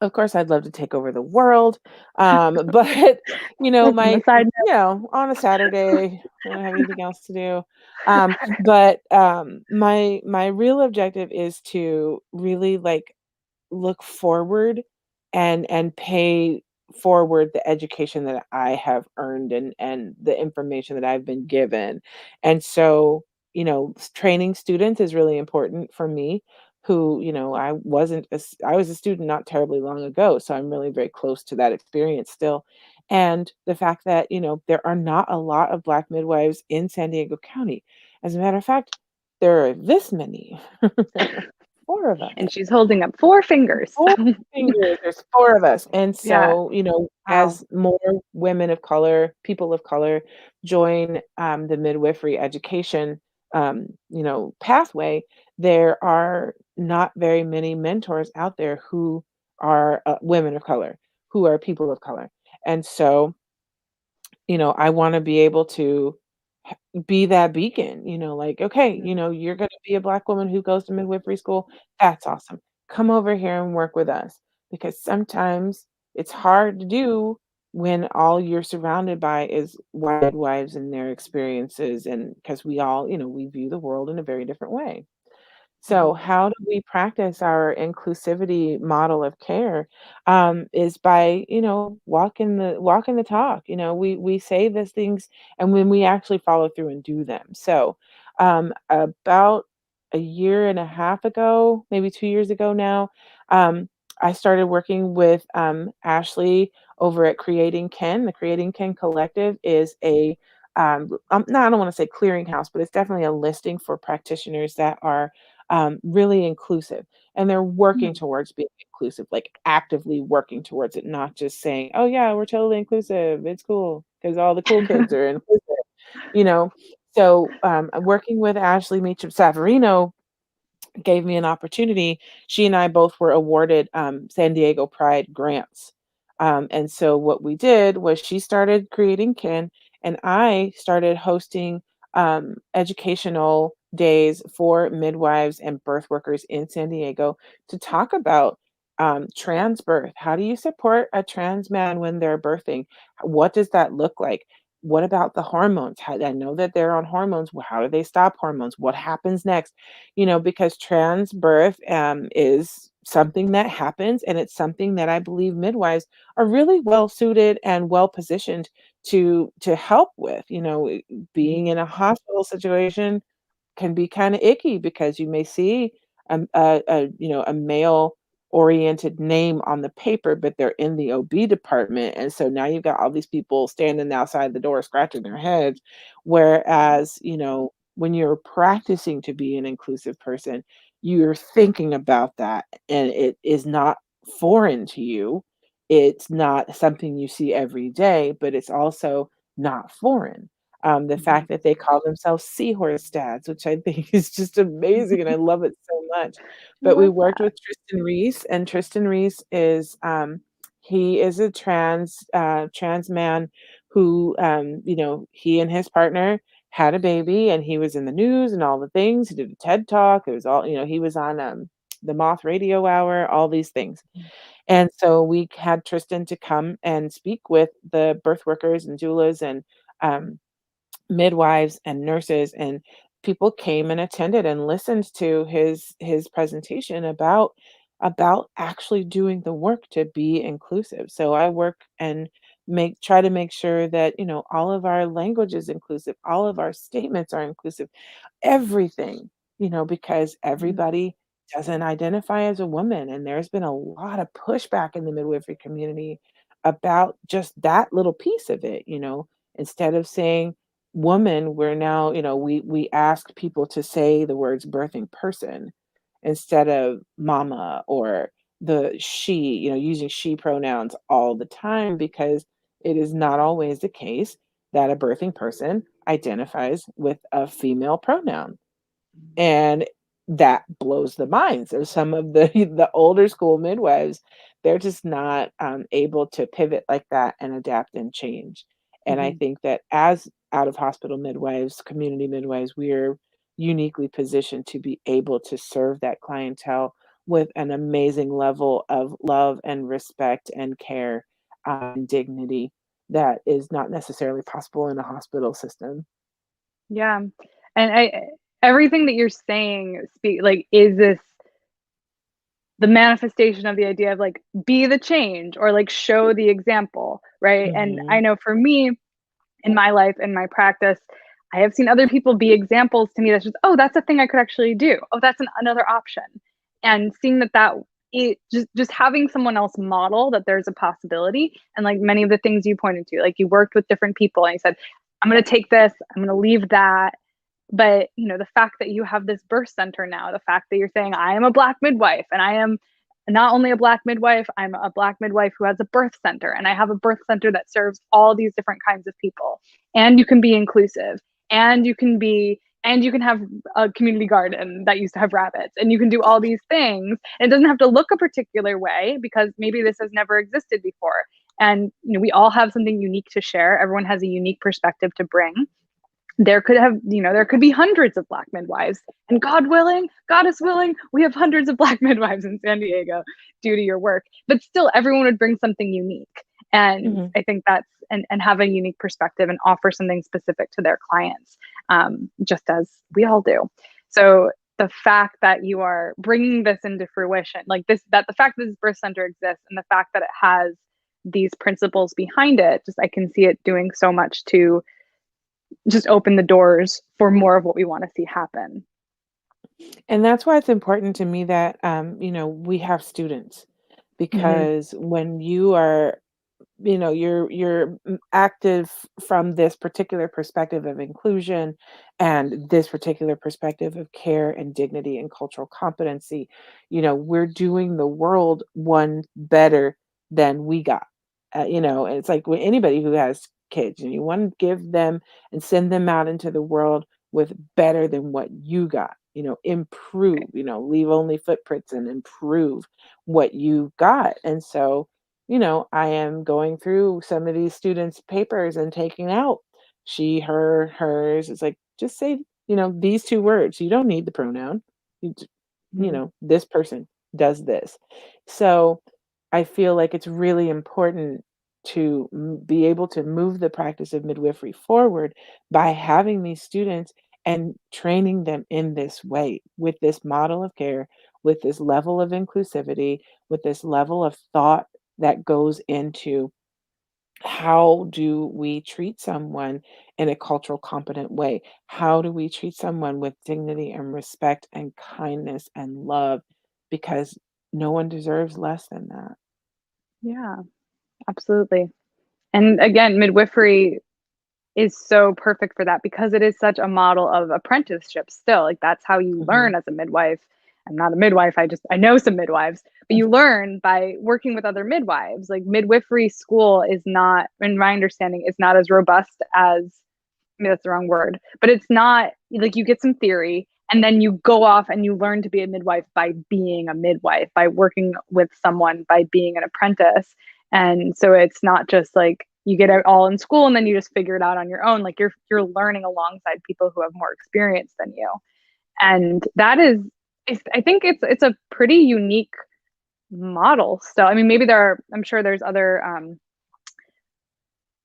of course, I'd love to take over the world. But Just on the side on a Saturday, I don't have anything else to do. But my real objective is to really like look forward and pay forward the education that I have earned and the information that I've been given. And so, training students is really important for me who, I was a student not terribly long ago, so I'm really very close to that experience still. And the fact that, there are not a lot of Black midwives in San Diego County. As a matter of fact, there are this many. Four of us. and she's holding up 4 fingers. 4 fingers, there's 4 of us, and Yeah. so, Wow. as more women of color, people of color join, the midwifery education, pathway, there are not very many mentors out there who are, women of color, who are people of color, and so, I wanna be able to be that beacon, like, okay, Mhm. you're going to be a Black woman who goes to midwifery school. That's awesome. Come over here and work with us because sometimes it's hard to do when all you're surrounded by is white midwives and their experiences. And because we all, we view the world in a very different way. So Mhm. how do we practice our inclusivity model of care? Is by, walking the talk. We say these things and when we actually follow through and do them. So about a year and a half ago, maybe 2 years ago now, I started working with Ashley over at Creating Ken. The Creating Ken Collective is no, I don't want to say clearinghouse, but it's definitely a listing for practitioners that are really inclusive. And they're working Mhm. towards being inclusive, like actively working towards it, not just saying, oh, yeah, we're totally inclusive. It's cool because all the cool kids are inclusive, you know? So I'm working with Ashley Meacham Savarino gave me an opportunity. She and I both were awarded San Diego Pride grants. And so what we did was she started creating Kin, and I started hosting educational days for midwives and birth workers in San Diego to talk about trans birth. How do you support a trans man when they're birthing? What does that look like? What about the hormones? I know that they're on hormones. How do they stop hormones? What happens next? Because trans birth is something that happens, and it's something that I believe midwives are really well suited and well positioned to help with. Being Mhm. in a hospital situation can be kind of icky because you may see a male oriented name on the paper, but they're in the OB department, and so now you've got all these people standing outside the door scratching their heads. Whereas, when you're practicing to be an inclusive person, you're thinking about that, and it is not foreign to you. It's not something you see every day, but it's also not foreign. The Mhm. fact that they call themselves seahorse dads, which I think is just amazing, and I love it so much. I But we love worked that. with Tristan Reese, and Tristan Reese is he is a trans man who he and his partner had a baby, and he was in the news and all the things. He did a TED talk. It was all he was on the Moth Radio Hour, all these things. And so we had Tristan to come and speak with the birth workers and doulas and um, midwives and nurses and people came and attended and listened to his presentation about actually doing the work to be inclusive. So I work and try to make sure that, all of our language is inclusive, all of our statements are inclusive, everything, because Mhm. everybody doesn't identify as a woman. And there's been a lot of pushback in the midwifery community about just that little piece of it. Instead of saying woman, we're now, we ask people to say the words birthing person instead of mama or the she, using she pronouns all the time, because it is not always the case that a birthing person identifies with a female pronoun. And that blows the minds of some of the the older school midwives. They're just not able to pivot like that and adapt and change. And I Mhm. think that as out of hospital midwives, community midwives, we're uniquely positioned to be able to serve that clientele with an amazing level of love and respect and care and dignity that is not necessarily possible in a hospital system. Yeah. And everything that you're saying is this the manifestation of the idea of like be the change or like show the example, right? And I Hmm. know for me in my life, in my practice, I have seen other people be examples to me that's just, oh, that's a thing I could actually do. Oh, that's another option. And seeing that it just having someone else model that there's a possibility. And like many of the things you pointed to, like you worked with different people and you said, I'm going to take this, I'm going to leave that. But the fact that you have this birth center now, the fact that you're saying I am a Black midwife and I am not only a Black midwife, I'm a Black midwife who has a birth center and I have a birth center that serves all these different kinds of people. And you can be inclusive and you can have a community garden that used to have rabbits and you can do all these things. And it doesn't have to look a particular way because maybe this has never existed before. And we all have something unique to share. Everyone has a unique perspective to bring. There could be hundreds of Black midwives, and God willing, God is willing, we have hundreds of Black midwives in San Diego due to your work, but still everyone would bring something unique. And Hmm. I think and have a unique perspective and offer something specific to their clients, just as we all do. So the fact that you are bringing this into fruition, like this, that the fact that this birth center exists and the fact that it has these principles behind it, just I can see it doing so much to just open the doors for more of what we want to see happen. And that's why it's important to me that, we have students, Hmm. because when you are, you're active from this particular perspective of inclusion and this particular perspective of care and dignity and cultural competency, we're doing the world one better than we got. And it's like when anybody who has kids, and you want to give them and send them out into the world with better than what you got, improve, leave only footprints and improve what you got. And so, I am going through some of these students' papers and taking out she, her, hers. It's like, just say, these two words. You don't need the pronoun. You, Hmm. this person does this. So I feel like it's really important to be able to move the practice of midwifery forward by having these students and training them in this way, with this model of care, with this level of inclusivity, with this level of thought that goes into how do we treat someone in a cultural competent way? How do we treat someone with dignity and respect and kindness and love? Because no one deserves less than that. Yeah, absolutely. And again, midwifery is so perfect for that because it is such a model of apprenticeship still. Like that's how you Mhm. learn as a midwife. I'm not a midwife, I know some midwives, but you learn by working with other midwives. Like midwifery school is not, in my understanding, is not as robust as, I mean, that's the wrong word, but it's not like you get some theory and then you go off and you learn to be a midwife by being a midwife, by working with someone, by being an apprentice. And so it's not just like you get it all in school and then you just figure it out on your own. Like you're learning alongside people who have more experience than you. And that is I think it's a pretty unique model still. I mean, maybe I'm sure there's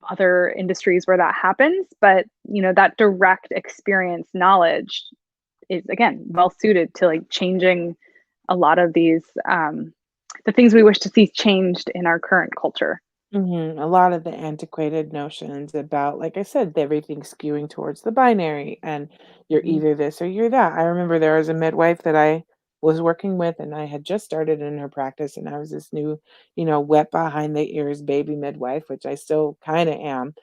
other industries where that happens, but that direct experience knowledge is, again, well suited to like changing a lot of these the things we wish to see changed in our current culture. A lot of the antiquated notions about, like I said, everything skewing towards the binary and you're Mhm. either this or you're that. I remember there was a midwife that I was working with and I had just started in her practice and I was this new, wet behind the ears baby midwife, which I still kind of am.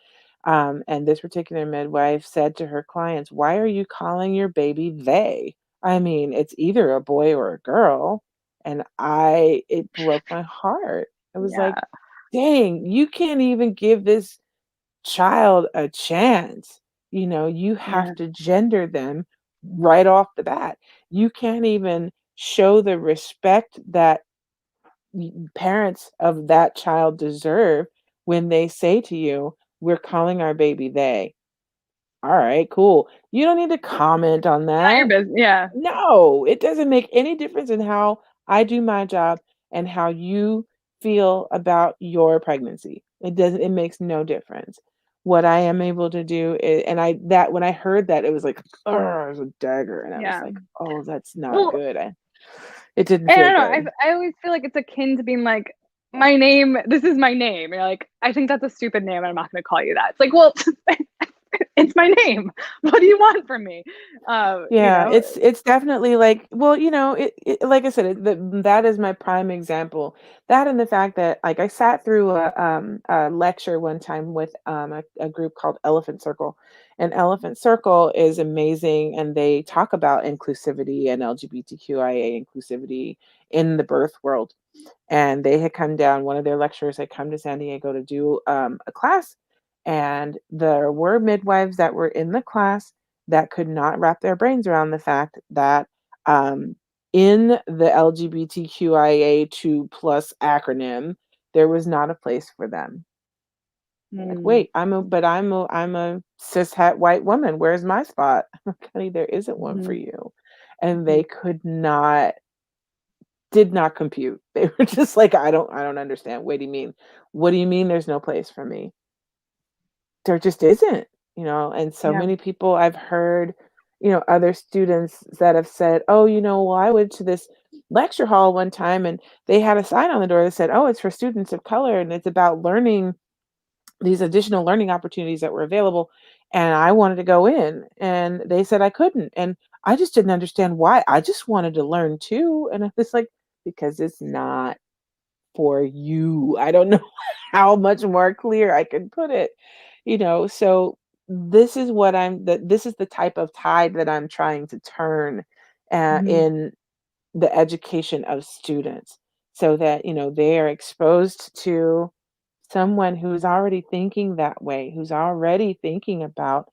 And this particular midwife said to her clients, "Why are you calling your baby they? I mean, it's either a boy or a girl." And it broke my heart. I was Yeah, like, dang, you can't even give this child a chance. You have yeah, to gender them right off the bat. You can't even show the respect that parents of that child deserve when they say to you, "We're calling our baby they." All right, cool. You don't need to comment on not your that. business. Yeah, No, it doesn't make any difference in how I do my job and how you feel about your pregnancy. It makes no difference. What I am able to do is, and when I heard that, it was like, oh, it was a dagger. And I was yeah. like, oh, that's not Well, good. It didn't and I feel don't know. good. I always feel like it's akin to being like, my name. This is my name. And you're like, I think that's a stupid name. And I'm not going to call you that. It's like, well, it's my name. What do you want from me? You Yeah, know. it's definitely like, well, like I said, that is my prime example. That and the fact that like I sat through a lecture one time with a group called Elephant Circle. And Elephant Circle is amazing and they talk about inclusivity and LGBTQIA inclusivity in the birth world. And they had come down, one of their lecturers had come to San Diego to do a class, and there were midwives that were in the class that could not wrap their brains around the fact that um, in the LGBTQIA2 plus acronym, there was not a place for them. Like, Mm, wait, I'm a cis het white woman. Where's my spot? Honey, there isn't one for mhm, you. And mhm. they did not compute. They were just like, I don't understand. What do you mean? What do you mean there's no place for me? There just isn't, and so Yeah. many people I've heard, other students that have said, "Oh, well, I went to this lecture hall one time and they had a sign on the door that said, 'Oh, it's for students of color and it's about learning these additional learning opportunities that were available.' And I wanted to go in and they said I couldn't. And I just didn't understand why. I just wanted to learn too. And it's like, because it's not for you. I don't know how much more clear I can put it. So this is the type of tide that I'm trying to turn Mhm. in the education of students so that, they are exposed to someone who's already thinking that way, who's already thinking about,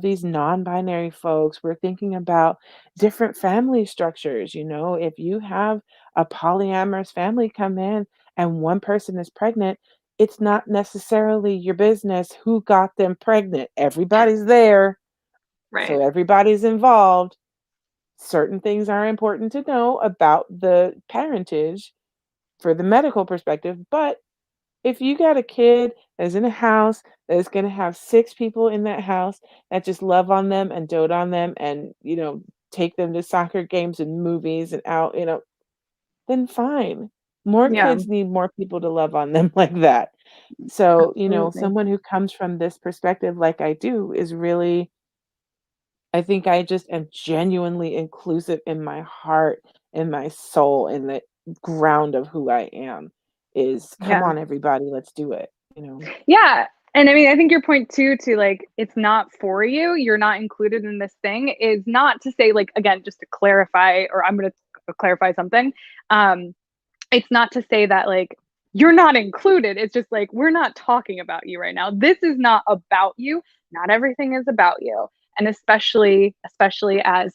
these non-binary folks. We're thinking about different family structures. If you have a polyamorous family come in and one person is pregnant, it's not necessarily your business who got them pregnant. Everybody's there, Right. so everybody's involved. Certain things are important to know about the parentage for the medical perspective, but if you got a kid that's in a house that is going to have 6 people in that house that just love on them and dote on them and, take them to soccer games and movies and out, then fine. More Yeah. kids need more people to love on them like that. So, Absolutely. someone who comes from this perspective like I do is really, I think I just am genuinely inclusive in my heart, in my soul, in the ground of who I am is, come Yeah. on, everybody, let's do it. Yeah. And I mean, I think your point too, to like, it's not for you, you're not included in this thing, is not to say, like, again, just to clarify, or I'm going to clarify something. Um, it's not to say that like you're not included. It's just like, we're not talking about you right now. This is not about you. Not everything is about you. And especially as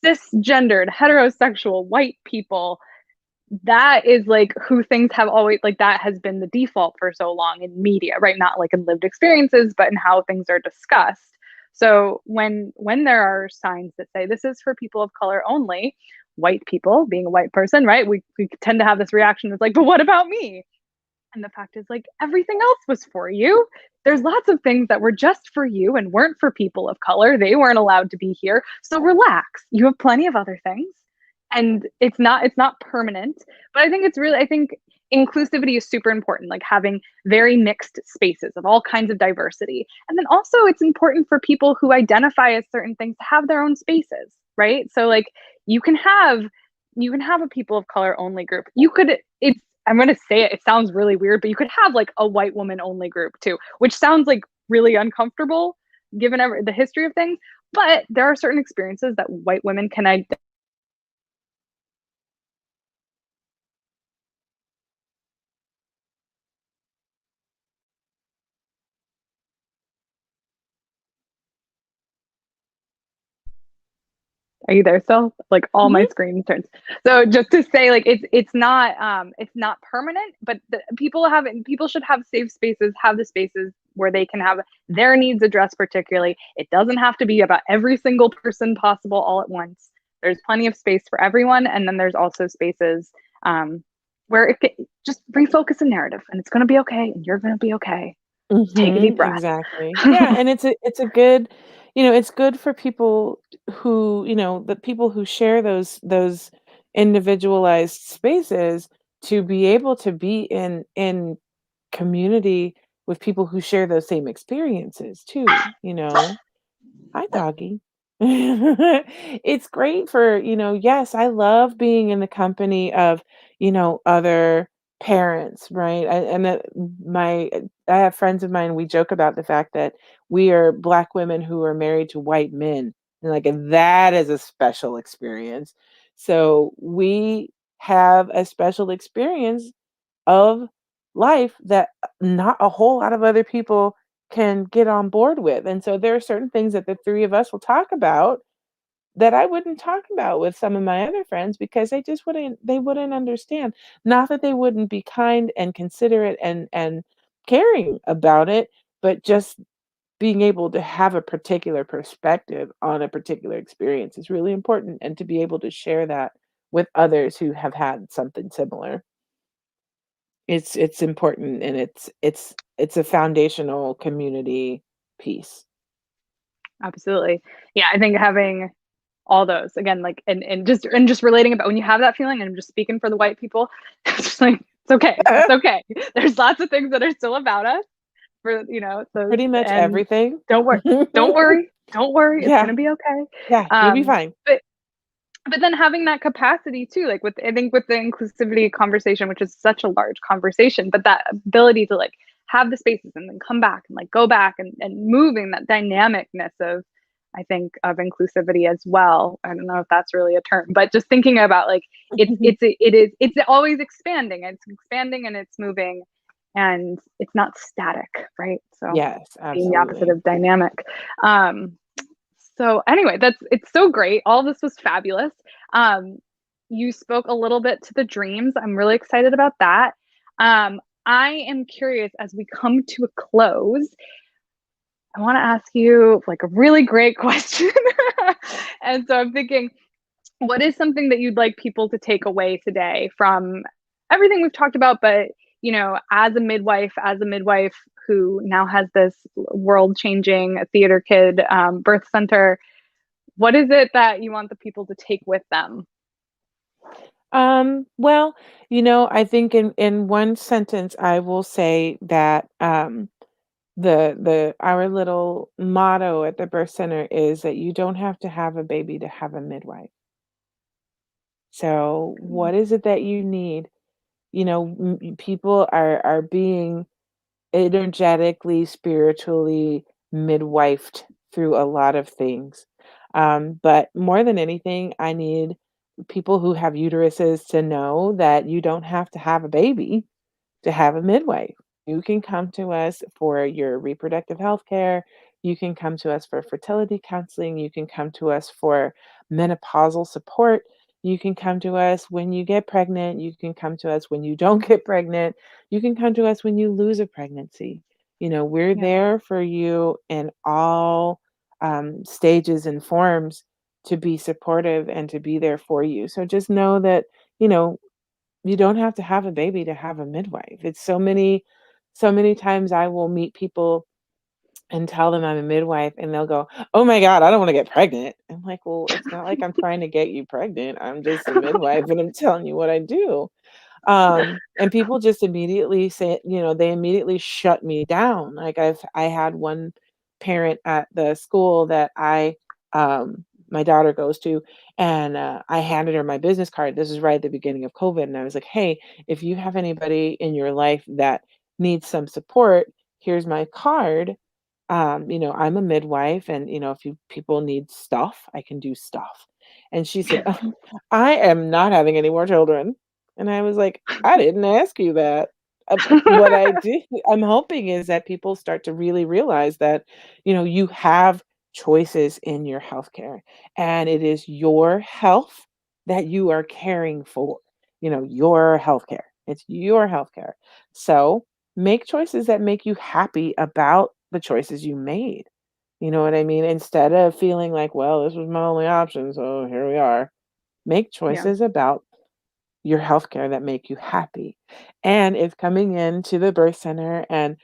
cisgendered, heterosexual white people, that is like who things have always, like, that has been the default for so long in media, right? Not like in lived experiences, but in how things are discussed. So when there are signs that say this is for people of color only, white people, being a white person, right, we tend to have this reaction that's like, but what about me? And the fact is, like, everything else was for you. There's lots of things that were just for you and weren't for people of color. They weren't allowed to be here. So relax. You have plenty of other things. And it's not permanent. But I think it's really, I think inclusivity is super important, like having very mixed spaces of all kinds of diversity. And then also it's important for people who identify as certain things to have their own spaces, right? So like you can have you can have a people of color only group. You could it's I'm going to say it, it sounds really weird, but you could have like a white woman only group too, which sounds like really uncomfortable given the history of things. But there are certain experiences that white women can Are you there still? Like all my Mhm. screen turns. So just to say, like it's not permanent, but people should have safe spaces, have the spaces where they can have their needs addressed particularly. It doesn't have to be about every single person possible all at once. There's plenty of space for everyone, and then there's also spaces where just refocus the narrative, and it's going to be okay, and you're going to be okay. Take a deep breath. Exactly. Yeah, and it's a good, it's good for people who, the people who share those individualized spaces to be able to be in community with people who share those same experiences too. Hi, doggy. It's great for, yes, I love being in the company of, other parents, right? I have friends of mine, we joke about the fact that we are Black women who are married to white men. And like that is a special experience. So we have a special experience of life that not a whole lot of other people can get on board with. And so there are certain things that the three of us will talk about that I wouldn't talk about with some of my other friends because they wouldn't understand. Not that they wouldn't be kind and considerate and caring about it, but just being able to have a particular perspective on a particular experience is really important, and to be able to share that with others who have had something similar. It's important, and it's a foundational community piece. Absolutely. Yeah, I think having all those again, like and just relating about when you have that feeling, and I'm just speaking for the white people, it's just like it's okay. It's okay. There's lots of things that are still about us for so Pretty much and everything. don't worry. Don't worry. Don't worry. It's Yeah, gonna be okay. yeah, you'll be Um, fine. but but then having that capacity too, like with I think with the inclusivity conversation, which is such a large conversation, but that ability to like have the spaces and then come back and like go back and moving that dynamicness of I think of inclusivity as well. I don't know if that's really a term, but just thinking about like it's always expanding. It's expanding and it's moving and it's not static, right? So Yes, being the opposite absolutely. of dynamic. Um, so anyway, it's so great. All this was fabulous. Um, you spoke a little bit to the dreams. I'm really excited about that. I am curious as we come to a close. I want to ask you like a really great question. And so I'm thinking, what is something that you'd like people to take away today from everything we've talked about, but as a midwife who now has this world changing theater kid birth center, what is it that you want the people to take with them? Well, I think in one sentence I will say that the our little motto at the birth center is that you don't have to have a baby to have a midwife. So, what is it that you need? People are being energetically, spiritually midwifed through a lot of things. But more than anything, I need people who have uteruses to know that you don't have to have a baby to have a midwife. You can come to us for your reproductive health care. You can come to us for fertility counseling. You can come to us for menopausal support. You can come to us when you get pregnant. You can come to us when you don't get pregnant. You can come to us when you lose a pregnancy. We're Yeah. there for you in all stages and forms to be supportive and to be there for you. So just know that, you know, You don't have to have a baby to have a midwife. It's so many times I will meet people and tell them I'm a midwife and they'll go, "Oh my God, I don't want to get pregnant." I'm like, well, it's not like I'm trying to get you pregnant. I'm just a midwife and I'm telling you what I do. And people just immediately say, they immediately shut me down. Like I had one parent at the school that my daughter goes to, and I handed her my business card. This is right at the beginning of COVID, and I was like, "Hey, if you have anybody in your life that needs some support, here's my card. I'm a midwife, and if you people need stuff, I can do stuff." And she said, "Oh, I am not having any more children." And I was like, "I didn't ask you that." What I'm hoping is that people start to really realize that, you have choices in your healthcare, and it is your health that you are caring for. Your healthcare. It's your healthcare. So make choices that make you happy about the choices you made. You know what I mean? Instead of feeling like, well, this was my only option, so here we are. Make Yeah. choices about your healthcare that make you happy. And if coming into the birth center and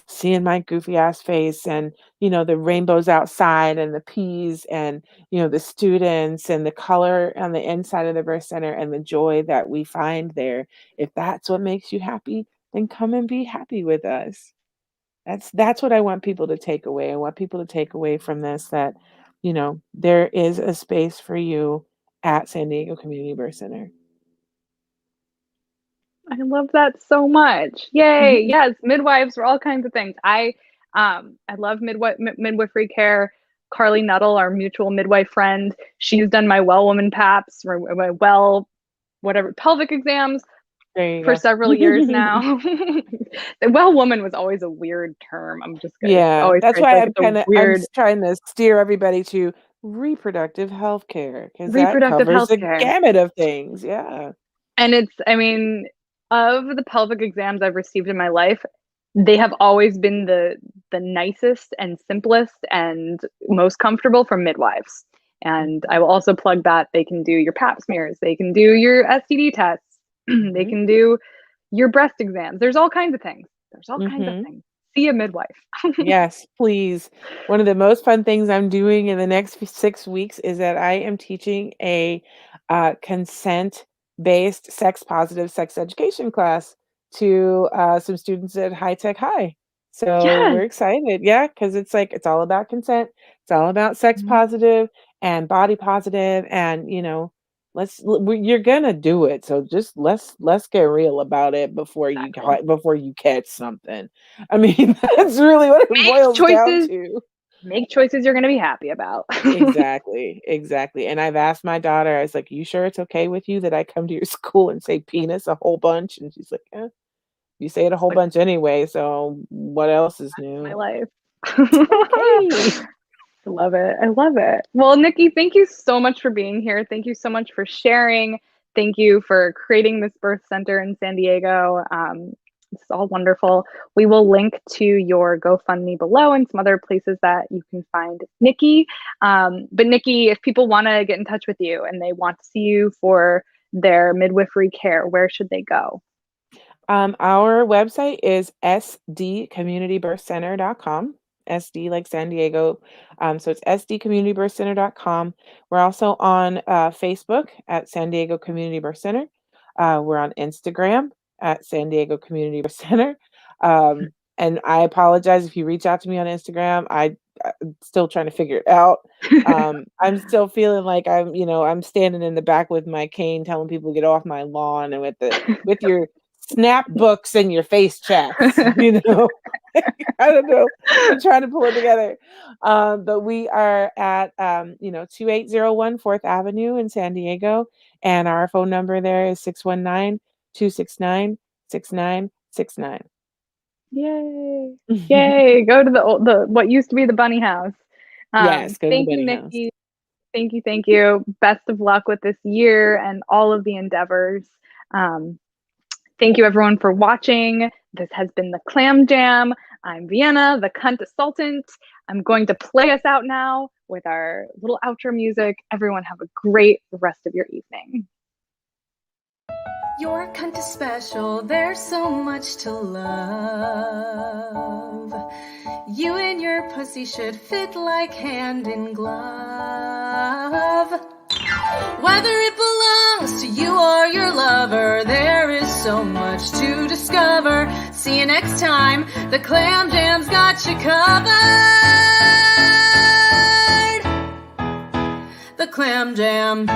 seeing my goofy ass face and, the rainbows outside and the peas and, the students and the color on the inside of the birth center and the joy that we find there, if that's what makes you happy, then come and be happy with us. That's what I want people to take away. I want people to take away from this that, there is a space for you at San Diego Community Birth Center. I love that so much. Yay. Yes, midwives for all kinds of things. I love midwifery care. Carly Nuttall, our mutual midwife friend, she's done my well woman paps or my whatever pelvic exams There you for several years go. now. The well woman was always a weird term. I'm just gonna Yeah, always that's say it's why like I'm it's a I'm weird trying to steer everybody to reproductive health care because that reproductive covers health the care. gamut of things. Yeah. And I mean, of the pelvic exams I've received in my life, they have always been the nicest and simplest and most comfortable for midwives. And I will also plug that they can do your pap smears, they can do your STD tests, they Mhm. can do your breast exams. There's all kinds of things. There's all kinds of Mhm. things. See a midwife. Yes, please. One of the most fun things I'm doing in the next 6 weeks is that I am teaching a consent-based sex-positive sex education class to some students at High Tech High. So Yes. we're excited, yeah, because it's all about consent. It's all about sex Mhm. positive and body positive, and you're gonna do it. So just let's get real about it Exactly. before you catch something. I mean, that's really what it Make boils down choices. to. Make choices you're going to be happy about. Exactly, exactly. And I've asked my daughter, I was like, "You sure it's okay with you that I come to your school and say penis a whole bunch?" And she's like, "Eh, you say it a whole Like bunch anyway, so what else is my new?" life. Okay. I love it. I love it. Well, Nikki, thank you so much for being here. Thank you so much for sharing. Thank you for creating this birth center in San Diego. It's all wonderful. We will link to your GoFundMe below and some other places that you can find Nikki. But Nikki, if people want to get in touch with you and they want to see you for their midwifery care, where should they go? Our website is sdcommunitybirthcenter.com. SD like San Diego. So it's sdcommunitybirthcenter.com. We're also on Facebook at San Diego Community Birth Center. We're on Instagram at San Diego Community Birth Center. And I apologize if you reach out to me on Instagram. I'm still trying to figure it out. I'm still feeling like I'm standing in the back with my cane telling people to get off my lawn and with your snap books and your face chats, I don't know. I'm trying to pull it together. But we are at 2801 4th Avenue in San Diego. And our phone number there is 619-269-6969. Yay. Yay. Go to the what used to be the bunny house. Yes, go to the Thank you, Bunny House. Nikki. Thank you. Thank you. Best of luck with this year and all of the endeavors. Um, thank you, everyone, for watching. This has been the Clam Jam. I'm Vienna, the cunt assaultant. I'm going to play us out now with our little outro music. Everyone, have a great rest of your evening. Your cunt is special, there's so much to love. You and your pussy should fit like hand in glove. Whether it belongs to you or your lover, there is so much to discover. See you next time, the Clam Jam's got you covered. The Clam Jam.